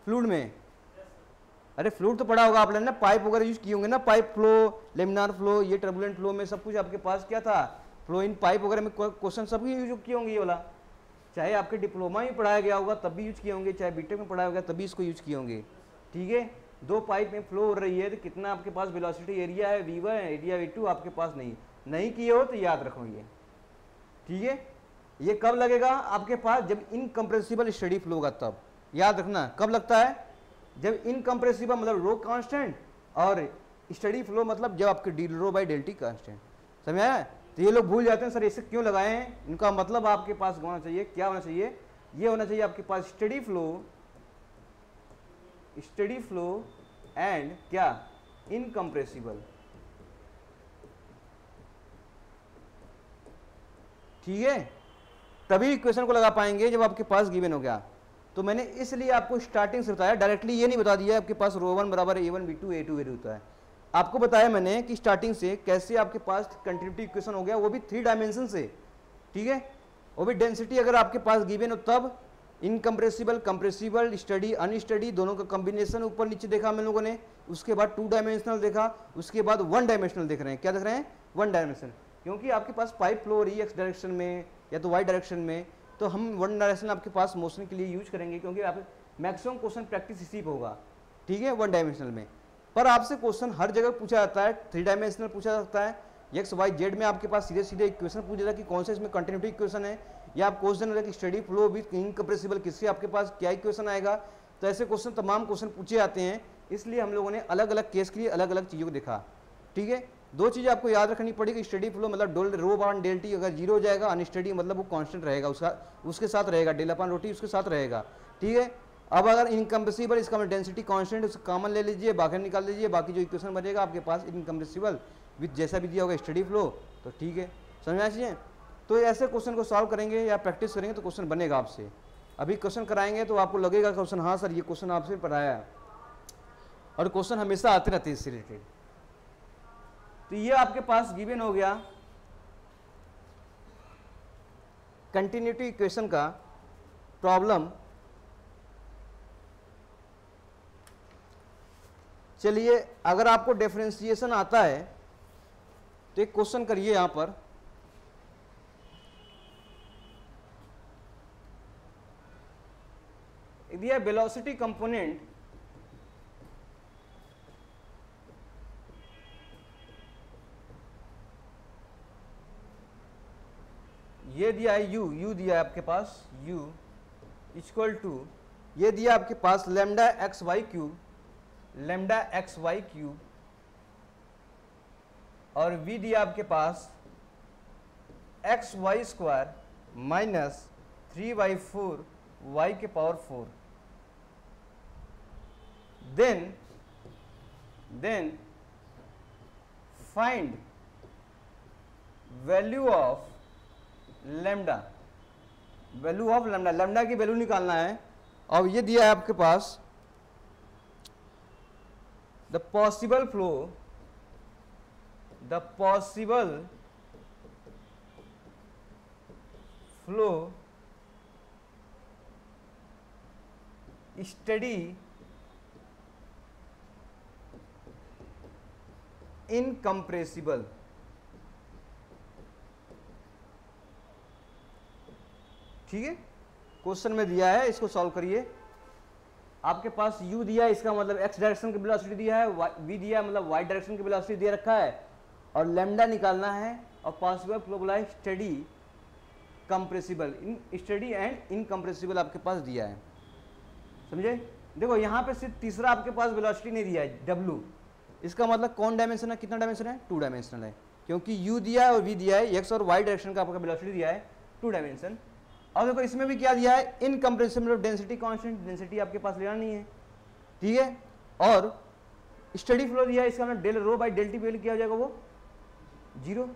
फ्लूइड में? अरे फ्लूइड तो पढ़ा होगा आप लोगों ने, पाइप वगैरह यूज किए होंगे ना, पाइप फ्लो, लेमिनार फ्लो, ये टर्बुलेंट फ्लो में सब कुछ आपके पास क्या था, फ्लो इन पाइप वगैरह में क्वेश्चन सब यूज किए होंगे ये वाला। चाहे आपके डिप्लोमा में पढ़ाया गया होगा तब भी यूज किए होंगे, चाहे बीटेक में पढ़ाया होगा तभी इसको यूज किए होंगे, ठीक है। 2 पाइप में फ्लो हो रही है तो कितना आपके पास वेलोसिटी एरिया है V1, एरिया V2 आपके पास नहीं किए हो तो याद रखो ये, ठीक है। ये कब लगेगा आपके पास? जब इनकम्प्रेसिबल स्टडी फ्लो होगा तब। याद रखना कब लगता है? जब इनकम्प्रेसिबल मतलब रो कांस्टेंट, और स्टडी फ्लो मतलब जब आपके del rho by del T constant. समझ आया? तो ये लोग भूल जाते हैं सर ऐसे क्यों लगाए हैं। इनका मतलब आपके पास होना चाहिए, क्या होना चाहिए, ये होना चाहिए आपके पास स्टडी फ्लो एंड क्या, इनकम्प्रेसिबल, ठीक है। तभी इक्वेशन को लगा पाएंगे जब आपके पास गिवन हो गया। तो मैंने इसलिए आपको स्टार्टिंग से बताया, डायरेक्टली ये नहीं बता दिया आपके पास रो 1 बराबर A1 B2 A2 वैल्यू होता है। आपको बताया मैंने कि स्टार्टिंग से कैसे आपके पास कंटिन्यूटी इक्वेशन हो गया, वो भी 3 डायमेंशन से, ठीक है। वो भी डेंसिटी अगर आपके पास गिवन हो तब, इनकम्प्रेसिबल, कंप्रेसिबल, स्टडी, अनस्टडी दोनों का कॉम्बिनेशन ऊपर नीचे देखा हम लोगों ने। उसके बाद 2 डायमेंशनल देखा, उसके बाद 1 डायमेंशनल देख रहे हैं। क्या देख रहे हैं? 1 डायमेंशन। क्योंकि आपके पास पाइप फ्लो हो रही है एक्स डायरेक्शन में या तो वाई डायरेक्शन में, तो हम 1 डायरेक्शन आपके पास मोशन के लिए यूज करेंगे, क्योंकि आप मैक्सिमम क्वेश्चन प्रैक्टिस इसी पे होगा, ठीक है, 1 डायमेंशनल में। पर आपसे क्वेश्चन हर जगह पूछा जाता है, 3 डायमेंशनल पूछा जाता है, एक्स वाई जेड में आपके पास सीधे सीधे इक्वेशन पूछ जाता है कि कौन सा इसमें कंटिन्यूटी इक्वेशन है, या आप क्वेश्चन होता है कि स्टडी फ्लो विद इनकम्प्रेसिबल किससे आपके पास क्या इक्वेशन आएगा। तो ऐसे क्वेश्चन तमाम क्वेश्चन पूछे जाते हैं, इसलिए हम लोगों ने अलग अलग केस के लिए अलग अलग चीज़ों को देखा, ठीक है। 2 चीज़ें आपको याद रखनी पड़ेगी, स्टडी फ्लो मतलब रो अपॉन डेल टी अगर 0 हो जाएगा, अनस्टडी मतलब वो कांस्टेंट रहेगा, उसके साथ रहेगा, डेल अपॉन रो टी उसके साथ रहेगा, ठीक है। अब अगर इनकम्प्रेसिबल, इसका मतलब डेंसिटी कांस्टेंट, उसका कॉमन ले लीजिए, बाकी निकाल लीजिए, बाकी जो इक्वेशन बनेगा आपके पास इनकम्प्रेसिबल विद जैसा भी दिया होगा स्टडी फ्लो, तो ठीक है, समझ में चाहिए। तो ऐसे क्वेश्चन को सॉल्व करेंगे या प्रैक्टिस करेंगे तो क्वेश्चन बनेगा आपसे। अभी क्वेश्चन कराएंगे तो आपको लगेगा क्वेश्चन हाँ सर ये क्वेश्चन आपसे पढ़ाया है, और क्वेश्चन हमेशा आते रहते हैं इससे रिलेटेड। तो ये आपके पास गिवन हो गया कंटिन्यूटी इक्वेशन का प्रॉब्लम। चलिए अगर आपको डिफरेंशिएशन आता है तो एक क्वेश्चन करिए यहां पर। दिया वेलोसिटी कंपोनेंट ये दिया है u दिया है आपके पास u इक्वल टू ये दिया आपके पास लैम्डा एक्स वाई क्यूब और v दिया आपके पास x y square minus 3/4 y के power 4। Then find value of lambda lambda की वैल्यू निकालना है। और ये दिया है आपके पास the possible flow steady incompressible. ठीक है, क्वेश्चन में दिया है, इसको सॉल्व करिए। आपके पास u दिया है, इसका मतलब x डायरेक्शन की वेलोसिटी दिया है, v दिया है मतलब y डायरेक्शन की वेलोसिटी दे रखा है, और लैम्डा निकालना है, और पॉसिबल फ्लो बोला है study compressible, study and incompressible आपके पास दिया है। समझे? देखो यहाँ पे सिर्फ तीसरा आपके पास वेलोसिटी नहीं दिया है w, इसका मतलब कौन डायमेंशन है, कितना डायमेंशन है, 2 डायमेंशनल है, क्योंकि u दिया है और v दिया है, x और y डायरेक्शन का आपका वेलोसिटी दिया है 2 डायमेंशन। और देखो इसमें भी क्या दिया है, इनकम्प्रेसिबल डेंसिटी कांस्टेंट, डेंसिटी आपके पास लेना नहीं है। ठीक है, और स्टडी फ्लो दिया है, इसका मतलब del rho by del T value क्या हो जाएगा, वो 0।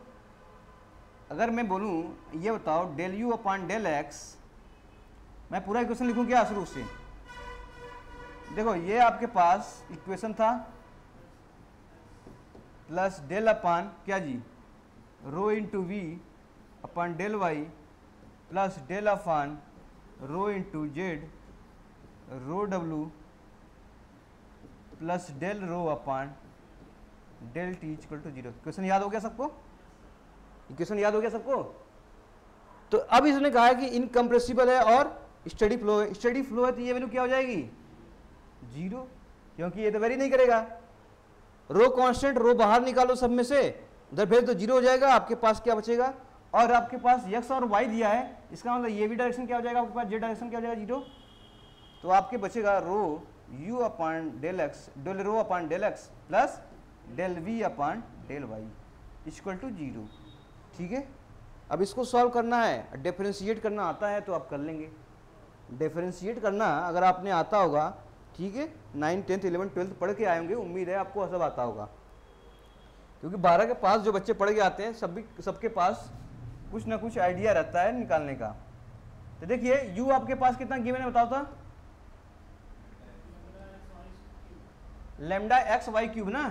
अगर मैं बोलूँ ये बताओ del U upon del X, मैं पूरा इक्वेशन लिखूँ क्या शुरू से? देखो ये आपके पास इक्वेशन था प्लस डेल अपॉन क्या जी, rho into v upon del Y plus del upon rho into z rho डब्लू plus del rho upon del t equal to 0। Question याद हो गया सबको? इक्वेशन याद हो गया सबको? तो अब इसने कहा है कि इनकम्प्रेसिबल है और स्टडी फ्लो है। स्टडी फ्लो है तो ये वैल्यू क्या हो जाएगी, 0, क्योंकि ये तो वेरी नहीं करेगा। रो कांस्टेंट, रो बाहर निकालो सब में से, उधर भेज तो 0 हो जाएगा। आपके पास क्या बचेगा, और आपके पास x और y दिया है, इसका मतलब ये भी डायरेक्शन क्या हो जाएगा, आपके पास z डायरेक्शन क्या हो जाएगा, 0। तो आपके बचेगा rho u upon del x, del rho upon del x plus del v upon del y equal to 0। ठीक है, अब इसको सॉल्व करना है, डिफरेंशिएट करना आता है तो आप कर लेंगे। डिफरेंशिएट करना अगर आपने आता होगा, ठीक है, 9, 10, 11, 12 पढ़ के आए होंगे, उम्मीद है आपको सब आता होगा, क्योंकि 12 के पास जो बच्चे पढ़ के आते हैं सबके पास कुछ ना कुछ आइडिया रहता है निकालने का। तो देखिए u आपके पास कितना गिवन है बताओ तो, लैम्डा एक्स वाई क्यूब ना,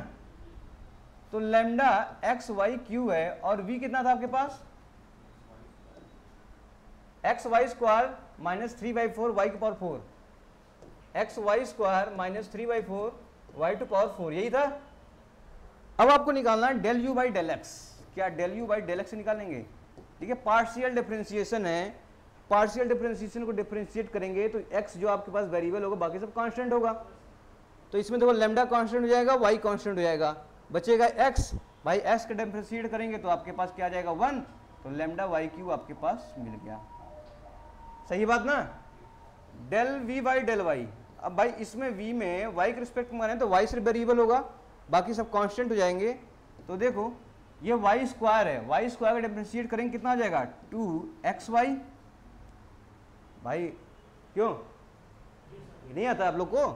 तो लैम्डा एक्स वाई क्यूब है, और v कितना था आपके पास, x y square minus 3/4 y की power 4, x y square minus 3/4 y to power 4, यही था। अब आपको निकालना है del u by del x. क्या del u by del x निकालेंगे? ठीक है, पार्शियल डिफरेंशिएशन है, पार्शियल डिफरेंशिएशन को डिफरेंशिएट करेंगे तो x जो आपके पास वेरिएबल होगा, बाकी सब कांस्टेंट होगा। तो इसमें देखो लैम्डा कांस्टेंट हो जाएगा, y कांस्टेंट हो जाएगा, बचेगा x। भाई x का डिफरेंशिएट करेंगे तो आपके पास क्या आ जाएगा, 1, तो लैम्डा y क्यूब आपके पास मिल गया। सही बात ना? Del v by del y, अब भाई इसमें v में y के रिस्पेक्ट में माने तो y सिर्फ वेरिएबल होगा, बाकी सब कांस्टेंट हो जाएंगे। तो देखो ये y स्क्वायर है, y स्क्वायर का डिफरेंशिएट करेंगे कितना आ जाएगा, 2xy। भाई क्यों नहीं आता आप लोग को?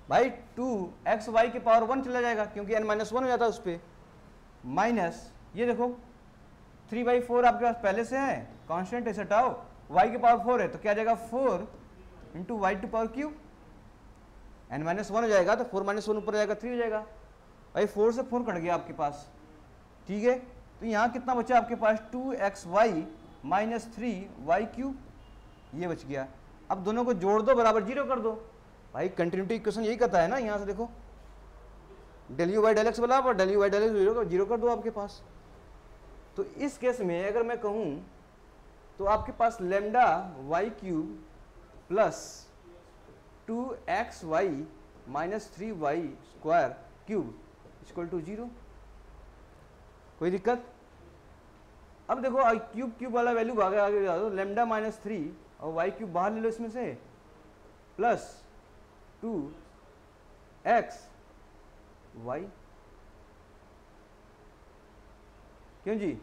भाई 2xy के पावर 1 चला जाएगा, क्योंकि n-1 हो जाता है उस पर, माइनस ये देखो 3/4 आपके पास पहले से है, कांस्टेंट है, हटाओ, y के पावर 4 है तो क्या आ जाएगा, 4 into Y to power cube. n-1 हो जाएगा तो 4 - 1 ऊपर जाएगा 3 हो जाएगा। भाई 4 से 4 कट गया आपके पास, ठीक है। तो यहाँ कितना बचा आपके पास 2xy - 3y³ ये बच गया। अब दोनों को जोड़ दो बराबर 0 कर दो। भाई कंटिन्यूटी इक्वेशन यही कहता है ना, यहाँ से देखो del u by del x बराबर del u by del x 0 कर दो आपके पास। तो इस केस में अगर मैं कहूँ तो आपके पास लेमडा y³ प्लस 2xy - 3y² इक्वल टू 0। कोई दिक्कत? अब देखो क्यूब वाला वैल्यू आगे जा दो, लेमडा -3 और y³ बाहर ले लो इसमें से, प्लस 2xy, क्यों जी,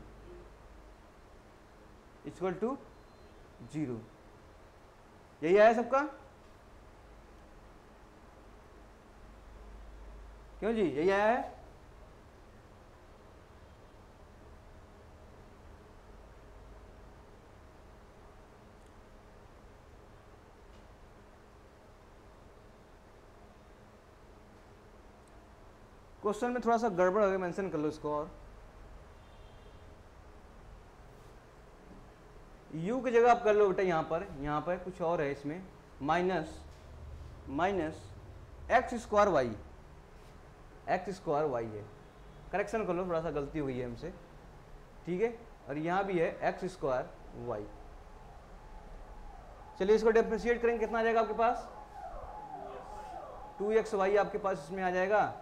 इक्वल टू 0। यही आया सबका? क्यों जी, यही आया है? क्वेश्चन में थोड़ा सा गड़बड़ हो गया, मेंशन कर लो इसको। और u की जगह आप कर लो बेटा, यहाँ पर कुछ और है इसमें, माइनस x² y है। करेक्शन कर लो, थोड़ा सा गलती हुई है हमसे, ठीक है। और यहाँ भी है x² y। चलिए इसको डिफरेंशिएट करेंगे, कितना आ जाएगा आपके पास 2xy आपके पास इसमें आ जाएगा।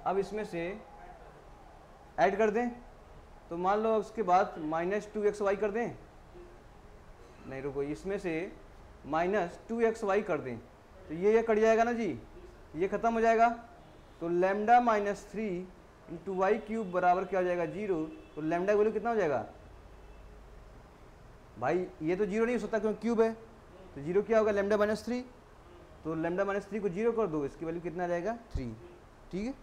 अब इसमें से ऐड कर दें तो मान लो उसके बाद -2xy कर दें, नहीं रुको, इसमें से -2xy कर दें तो ये कट जाएगा ना जी, ये खत्म हो जाएगा। तो लेमडा -3 × y³ बराबर क्या हो जाएगा 0। तो लेमडा की वैल्यू कितना हो जाएगा भाई, ये तो 0 नहीं हो सकता क्योंकि क्यूब है, तो 0 क्या होगा लेमडा -3। तो लेमडा -3 को 0 कर दो, इसकी वैल्यू कितना आ जाएगा 3, ठीक है।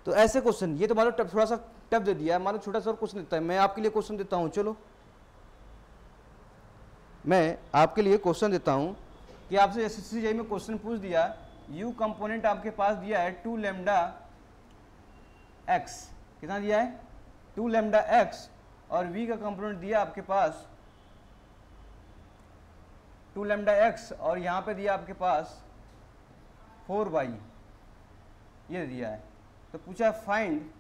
तो ऐसे क्वेश्चन, ये तो मान लो थोड़ा सा टफ दे दिया है, मान लो छोटा सा और क्वेश्चन देता है। मैं आपके लिए क्वेश्चन देता हूँ, चलो मैं आपके लिए क्वेश्चन देता हूँ कि आपसे SSC में क्वेश्चन पूछ दिया, u कंपोनेंट आपके पास दिया है 2 लैम्डा x, कितना दिया है 2 लैम्डा x, और v का कंपोनेंट दिया आपके पास 2 लैम्डा x, और यहाँ पे दिया आपके पास 4y, ये दिया है। तो पूछा फाइंड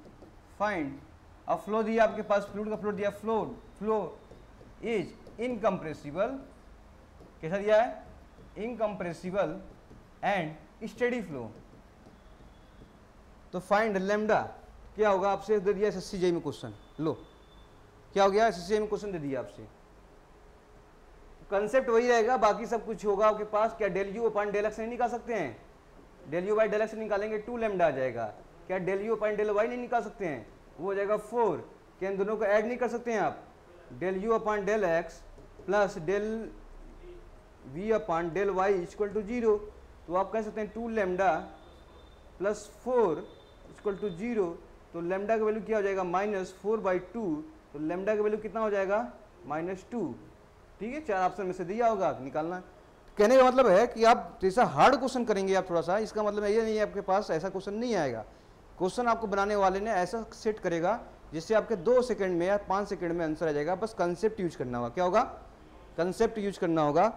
और फ्लो दिया आपके पास, फ्लूइड का फ्लो दिया, फ्लो इज इनकम्प्रेसिबल, कैसा दिया है इनकम्प्रेसिबल एंड स्टेडी फ्लो। तो फाइंड लेमडा क्या होगा, आपसे दे दिया SSC में क्वेश्चन, लो क्या हो गया SSC में क्वेश्चन दे दिया आपसे। कंसेप्ट वही रहेगा, बाकी सब कुछ होगा आपके पास। क्या del u upon del x नहीं निकाल सकते हैं, del u by del x निकालेंगे 2 लैम्डा आ जाएगा। क्या del u upon del y नहीं निकाल सकते हैं, वो हो जाएगा 4। क्या इन दोनों को ऐड नहीं कर सकते हैं आप, del u upon del x plus del v upon del y equal to 0। तो आप कह सकते हैं 2 लैम्डा प्लस 4 इक्वल टू 0। तो लैम्डा का वैल्यू क्या हो जाएगा -4/2। तो लैम्डा का वैल्यू कितना हो जाएगा -2, ठीक है। 4 ऑप्शन में से दिया होगा निकालना। कहने का मतलब है कि आप जैसा हार्ड क्वेश्चन करेंगे आप थोड़ा सा, इसका मतलब ये नहीं है आपके पास ऐसा क्वेश्चन नहीं आएगा। क्वेश्चन आपको बनाने वाले ने ऐसा सेट करेगा जिससे आपके 2 सेकंड में या 5 सेकंड में आंसर आ जाएगा। बस कंसेप्ट यूज करना होगा, क्या होगा कंसेप्ट यूज करना होगा,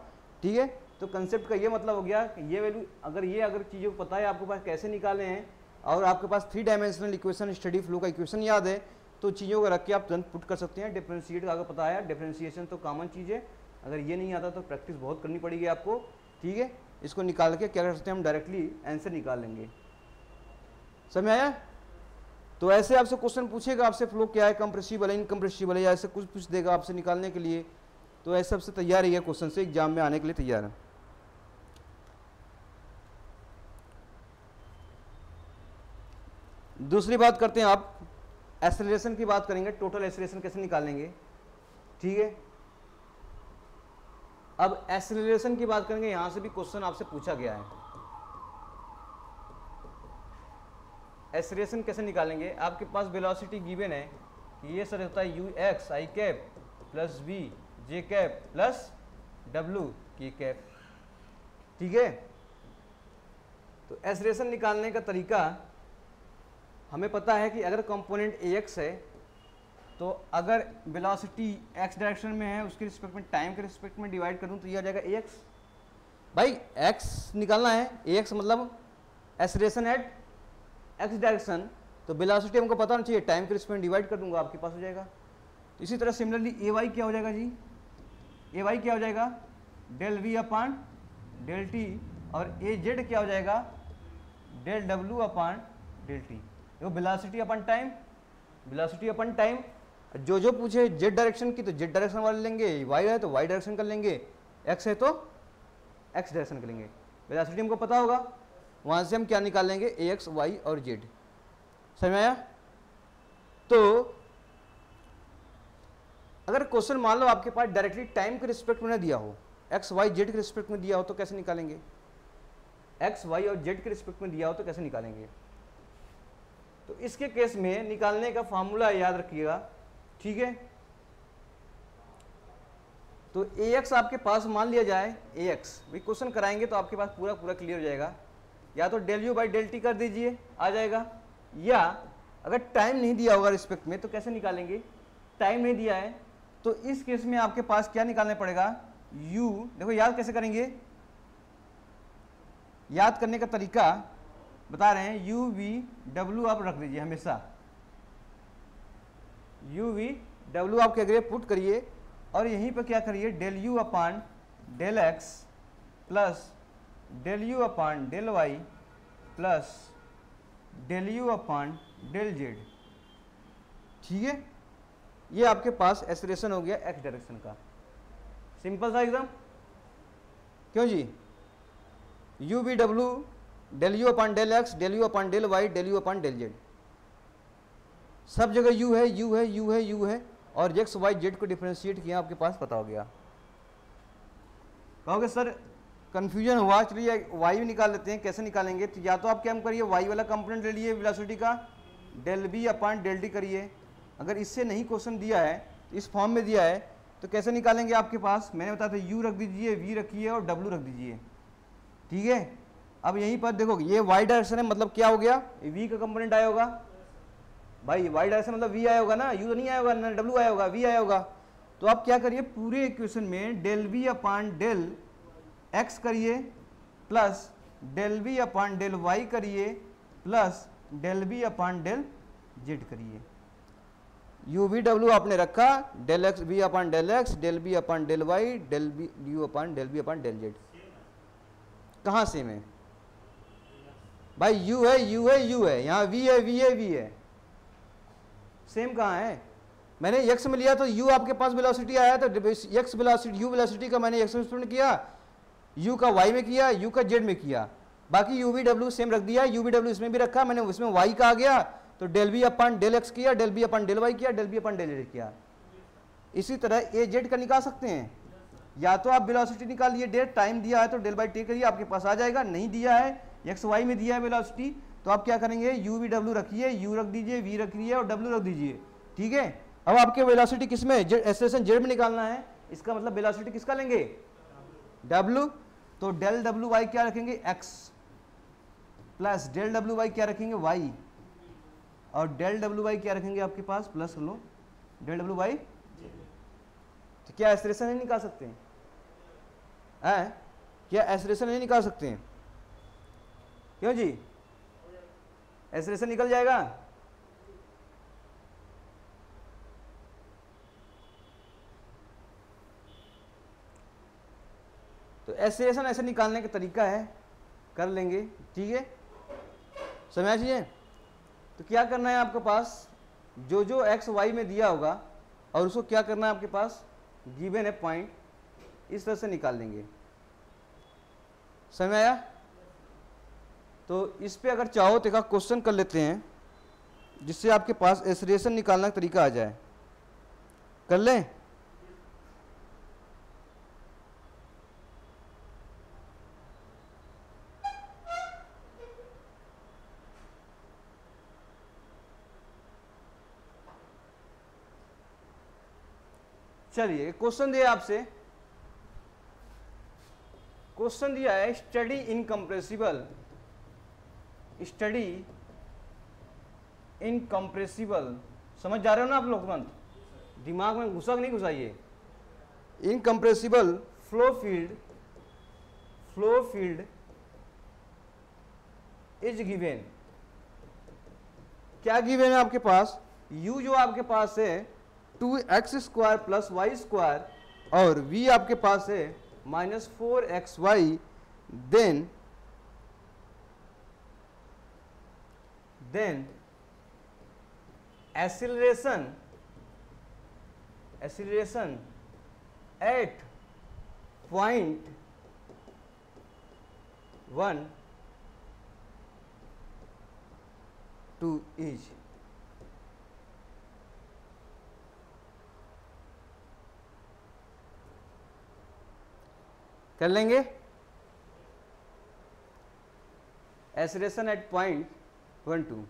ठीक है। तो कंसेप्ट का ये मतलब हो गया कि ये वैल्यू अगर चीज़ों को पता है आपके पास कैसे निकाले हैं, और आपके पास 3 डायमेंशनल इक्वेशन स्टडी फ्लो का इक्वेशन याद है, तो चीज़ों को रख के आप तुरंत पुट कर सकते हैं। डिफरेंशिएट का अगर पता है, डिफरेंशिएशन तो कॉमन चीज़ है, अगर ये नहीं आता तो प्रैक्टिस बहुत करनी पड़ेगी आपको, ठीक है। इसको निकाल के क्या कर सकते हैं हम, डायरेक्टली आंसर निकाल लेंगे। समझ आया? तो ऐसे आपसे क्वेश्चन पूछेगा, आपसे फ्लो क्या है, कंप्रेसिबल है इनकम्प्रेसिबल है, ऐसे कुछ पूछ देगा आपसे निकालने के लिए। तो ऐसे सबसे तैयार ही है क्वेश्चन से, एग्जाम में आने के लिए तैयार है। दूसरी बात करते हैं, आप एक्सेलरेशन की बात करेंगे, टोटल एक्सेलरेशन कैसे निकालेंगे, ठीक है। अब एक्सेलरेशन की बात करेंगे, यहां से भी क्वेश्चन आपसे पूछा गया है। एक्सेलरेशन कैसे निकालेंगे, आपके पास वेलोसिटी गिवन है कि ये सर होता है ux i cap plus v j cap plus w k cap, ठीक है। तो एक्सलेरेशन निकालने का तरीका हमें पता है कि अगर कंपोनेंट ax है तो अगर वेलोसिटी x डायरेक्शन में है उसके रिस्पेक्ट में टाइम के रिस्पेक्ट में डिवाइड करूं तो ये आ जाएगा ax। भाई x निकालना है, ax मतलब एक्सलेरेशन एट x डायरेक्शन, तो वेलोसिटी हमको पता होना चाहिए, टाइम के रिस्पेक्ट में डिवाइड कर दूंगा आपके पास हो जाएगा। तो इसी तरह सिमिलरली ay क्या हो जाएगा जी, ay क्या हो जाएगा del v upon del T, और az क्या हो जाएगा del w upon del T. देखो velocity upon time, velocity upon time, जो जो पूछे जेड डायरेक्शन की तो जेड डायरेक्शन वाले लेंगे, वाई है तो वाई डायरेक्शन कर लेंगे, एक्स है तो एक्स डायरेक्शन कर लेंगे। वेलोसिटी हमको पता होगा, वहाँ से हम क्या निकाल लेंगे ए एक्स वाई और जेड। समझ में आया? तो अगर क्वेश्चन मान लो आपके पास डायरेक्टली टाइम के रिस्पेक्ट में ना दिया हो, एक्स वाई जेड के रिस्पेक्ट में दिया हो तो कैसे निकालेंगे, एक्स वाई और जेड के रिस्पेक्ट में दिया हो तो कैसे निकालेंगे। तो इसके केस में निकालने का फॉर्मूला याद रखिएगा, ठीक है। तो ax आपके पास मान लिया जाए ax, भाई क्वेश्चन कराएंगे तो आपके पास पूरा पूरा क्लियर हो जाएगा, या तो del you by del T कर दीजिए आ जाएगा, या अगर टाइम नहीं दिया होगा रिस्पेक्ट में तो कैसे निकालेंगे, टाइम नहीं दिया है तो इस केस में आपके पास क्या निकालना पड़ेगा u। देखो याद कैसे करेंगे, याद करने का तरीका बता रहे हैं, यू वी डब्ल्यू आप रख दीजिए हमेशा, यू वी डब्ल्यू आप क्या करिए पुट करिए, और यहीं पर क्या करिए del you upon del x plus del you upon del Y plus del you upon del Z, ठीक है। ये आपके पास एक्सप्रेशन हो गया एक्स डायरेक्शन का, सिंपल सा एकदम, क्यों जी, यू वी डब्ल्यू del you upon del x del you upon del y del you upon del z, सब जगह यू है यू है यू है यू है, और एक्स वाई जेड को डिफरेंशिएट किया आपके पास पता हो गया। कहोगे सर कंफ्यूजन हुआ, चलिए वाई भी निकाल लेते हैं, कैसे निकालेंगे, तो या तो आप क्या करिए वाई वाला कंपोनेंट ले लिए वेलोसिटी का, del B upon del D करिए। अगर इससे नहीं क्वेश्चन दिया है, इस फॉर्म में दिया है, तो कैसे निकालेंगे आपके पास, मैंने बताया था यू रख दीजिए, वी रखिए और डब्ल्यू रख दीजिए, ठीक है। अब यहीं पर देखो ये वाई डायरेक्शन है, मतलब क्या हो गया, वी का कंपोनेंट आया होगा, भाई वाई डायरेक्शन मतलब वी आया होगा ना, यू तो नहीं आया होगा ना, डब्ल्यू आया होगा, वी आया होगा। तो आप क्या करिए पूरे इक्वेशन में del v upon del x करिए plus del v upon del y करिए plus del v upon del z करिए। यू वी डब्ल्यू आपने रखा, del x v upon del x del v upon del y del v u upon del v upon del z. कहाँ same है भाई, you है you है you है, यहाँ वी है वी है वी है, सेम कहाँ है। मैंने एक्स में लिया तो यू आपके पास वेलोसिटी आया, तो एक्स वेलोसिटी यू वेलोसिटी का मैंने एक्स में स्टूडेंट किया, यू का वाई में किया, यू का जेड में किया, बाकी यू वी डब्ल्यू सेम रख दिया, यू वी डब्ल्यू इसमें भी रखा मैंने, उसमें वाई का आ गया तो del v upon del x किया, del v upon del y किया, del v upon del z किया। इसी तरह ए जेड का निकाल सकते हैं, या तो आप वेलोसिटी निकालिए, डेट टाइम दिया है तो डेल बाई टी करिए आपके पास आ जाएगा, नहीं दिया है एक्स वाई में दिया है वेलोसिटी तो आप क्या करेंगे यू वी डब्ल्यू रखिए, यू रख दीजिए, वी रखिए और डब्ल्यू रख दीजिए, ठीक है। अब आपके वेलोसिटी किस में, एक्सेलरेशन जेड में निकालना है, इसका मतलब वेलोसिटी किसका लेंगे डब्ल्यू, तो डेल डब्ल्यू वाई क्या रखेंगे X plus del W Y क्या रखेंगे वाई, और डेल डब्ल्यू वाई क्या रखेंगे आपके पास plus low del W Y. तो क्या एक्सेलरेशन नहीं निकाल सकते हैं, क्या एक्सेलरेशन नहीं निकाल सकते हैं, क्यों जी, एक्सेलरेशन निकल जाएगा। तो एक्सेलरेशन ऐसे निकालने का तरीका है, कर लेंगे, ठीक है, समझिए। तो क्या करना है आपके पास, जो जो एक्स वाई में दिया होगा और उसको क्या करना है आपके पास गिवन है पॉइंट, इस तरह से निकाल लेंगे, समझ आया। तो इस पे अगर चाहो तो एक क्वेश्चन कर लेते हैं जिससे आपके पास एक्सेलरेशन निकालने का तरीका आ जाए, कर लें। चलिए क्वेश्चन दिया आपसे, क्वेश्चन दिया है स्टडी इनकम्प्रेसिबल स्टडी इनकम्प्रेसिबल, समझ जा रहे हो ना आप लोग? तुरंत दिमाग में घुसा नहीं घुसा ये? Incompressible flow field is given. क्या गिवेन है आपके पास? u जो आपके पास है 2x² प्लस y² और v आपके पास है -4xy। Then acceleration at point 1 2 is. कर लेंगे? Acceleration at point 1 2।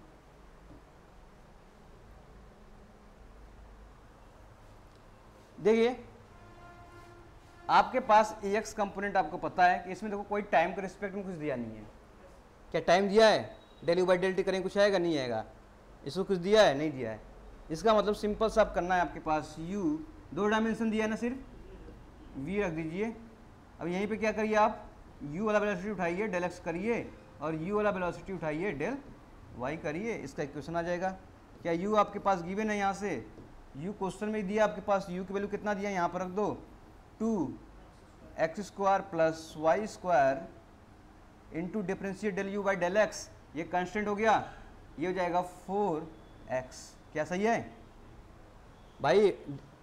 देखिए आपके पास एक्स कंपोनेंट आपको पता है कि इसमें देखो कोई टाइम के रिस्पेक्ट में कुछ दिया नहीं है। क्या टाइम दिया है? Del you by del T करेंगे कुछ आएगा? नहीं आएगा। इसको कुछ दिया है? नहीं दिया है। इसका मतलब सिंपल सा आप करना है, आपके पास u 2 डायमेंशन दिया है ना, सिर्फ v रख दीजिए। अब यहीं पे क्या करिए आप, u वाला वेलोसिटी उठाइए डेल x करिए और u वाला वेलोसिटी उठाइए डेल y करिए, इसका इक्वेशन आ जाएगा। क्या u आपके पास गिवन है? यहाँ से u क्वेश्चन में दिया आपके पास, u की वैल्यू कितना दिया यहाँ पर रख दो, 2x² plus y² into differentiate del u by del x। ये कांस्टेंट हो गया, ये हो जाएगा 4x। क्या सही है भाई?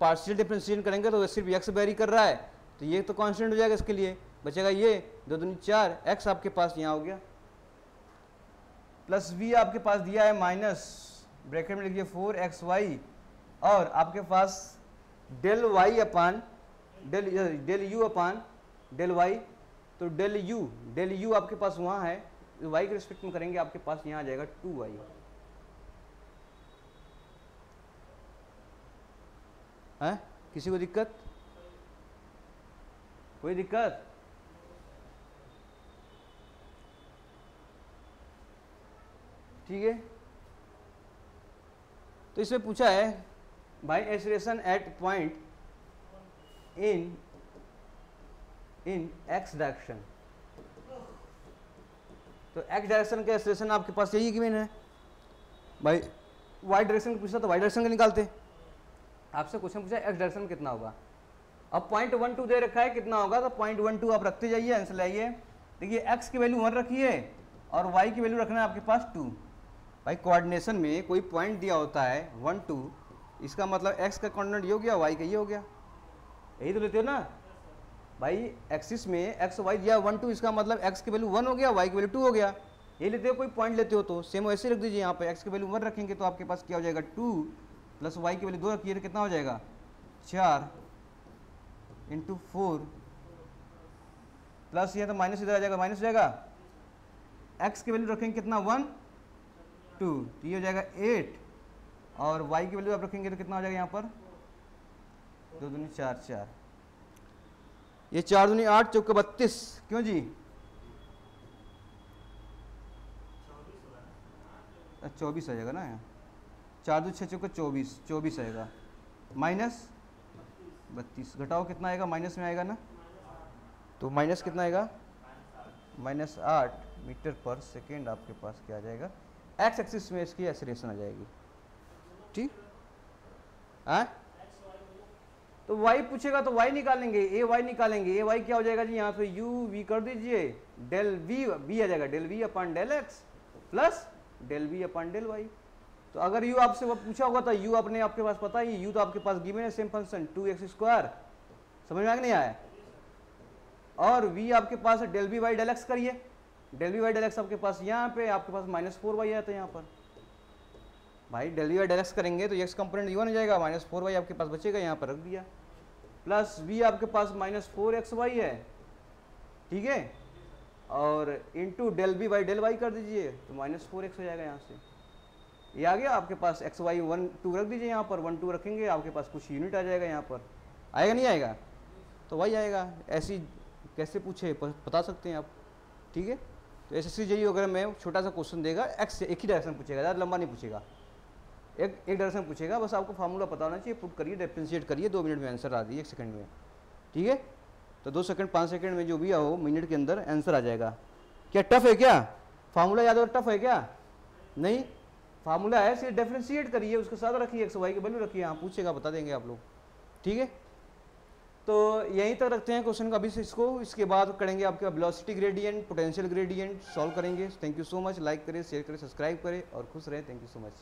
पार्शियल डिफरेंशिएट करेंगे तो सिर्फ x वेरी कर रहा है, तो ये तो कांस्टेंट हो जाएगा। इसके लिए बचेगा ये 2 दूनी 4, x आपके पास यहाँ हो गया, प्लस v आपके पास दिया है माइनस ब्रैकेट में लिखिए 4xy और आपके पास del y upon del u upon del y। तो डेल u आपके पास वहाँ है, y के रिस्पेक्ट में करेंगे आपके पास यहाँ आ जाएगा 2y। है किसी को दिक्कत? कोई दिक्कत? ठीक है। तो इसमें पूछा है भाई acceleration at point in x direction. तो x डायरेक्शन का एक्सीलरेशन आपके पास यही गिवन है भाई। y डायरेक्शन का पूछा तो y डायरेक्शन का निकालते। आपसे क्वेश्चन पूछा x डायरेक्शन में कितना होगा। अब 0.12 दे रखा है, कितना होगा? तो 0.12 आप रखते जाइए, आंसर लाइए। देखिए x की वैल्यू 1 रखिए और y की वैल्यू रखना है आपके पास 2। भाई कोऑर्डिनेशन में कोई पॉइंट दिया होता है 1 2, इसका मतलब x का कोऑर्डिनेट ये हो गया, y का ये हो गया, यही तो लेते हो ना भाई। एक्सिस में x y दिया 1 2, इसका मतलब x की वैल्यू 1 हो गया, y की वैल्यू 2 हो गया। ये लेते हो, कोई पॉइंट लेते हो तो सेम वैसे रख दीजिए। यहाँ पे x की वैल्यू 1 रखेंगे तो आपके पास क्या हो जाएगा 2 प्लस y की वैल्यू 2 रखिए तो कितना हो जाएगा 4 इंटू 4 प्लस ये तो माइनस इधर आ जाएगा, माइनस हो जाएगा। x की वैल्यू रखेंगे कितना 1 2, तो ये हो जाएगा 8 और y की वैल्यू आप रखेंगे तो कितना हो जाएगा यहाँ पर 2 दूनी 4 4, ये 4 दूनी 8 चौके 32। क्यों जी? 24 आ जाएगा ना, यहाँ 4 2 6 चौके 24 आएगा, माइनस 32 घटाओ कितना आएगा, माइनस में आएगा ना, तो माइनस कितना आएगा -8 मीटर पर सेकेंड आपके पास क्या आ जाएगा, एक्स एक्सिस में इसकी एक्सीलरेशन आ जाएगी। ठीक है। तो y पूछेगा तो y निकालेंगे, ए वाई निकालेंगे। ए वाई क्या हो जाएगा जी, यहाँ पे u v कर दीजिए, डेल v b आ जाएगा del v upon del x plus del v upon del y। तो अगर u आपसे वो पूछा होगा तो u अपने आपके पास पता ही, u तो आपके पास गिवन है सेम फंक्शन 2x²। समझ में आ नहीं आया? और v आपके पास है del v by del x करिए, del v by del x आपके पास यहाँ पे आपके पास -4y आता है यहाँ पर। भाई del v by del x करेंगे तो x कंपोनेंट वन हो जाएगा, -4y आपके पास बचेगा, यहाँ पर रख दिया, प्लस v आपके पास -4xy है। ठीक है, और into del v by del y कर दीजिए तो -4x हो जाएगा। यहाँ से ये आ गया आपके पास, एक्स वाई 1 2 रख दीजिए यहाँ पर, 1 2 रखेंगे आपके पास कुछ यूनिट आ जाएगा यहाँ पर, आएगा नहीं आएगा? तो वही आएगा। ऐसी कैसे पूछे बता सकते हैं आप। ठीक है, तो एसएससी जेईई वगैरह में छोटा सा क्वेश्चन देगा, एक्स से एक ही डायरेक्शन पूछेगा, ज़्यादा लंबा नहीं पूछेगा, एक डायरेक्शन पूछेगा, बस आपको फार्मूला पता होना चाहिए, पुट करिए, डिफरेंशिएट करिए, 2 मिनट में आंसर आ जाइए, 1 सेकंड में, ठीक है। तो 2 सेकंड 5 सेकंड में जो भी आओ मिनट के अंदर आंसर आ जाएगा। क्या टफ है क्या? फार्मूला याद और टफ है क्या? नहीं, फार्मूला है, सिर्फ डिफरेंशिएट करिए, उसके साथ रखिए, एक्स वाई की वैल्यू रखिए, हाँ पूछेगा बता देंगे आप लोग, ठीक है। तो यहीं तक रखते हैं क्वेश्चन का अभी से इसको, इसके बाद करेंगे आपका velocity gradient, potential gradient solve करेंगे। Thank you so much, like करें, शेयर करें, सब्सक्राइब करें और खुश रहें। Thank you so much.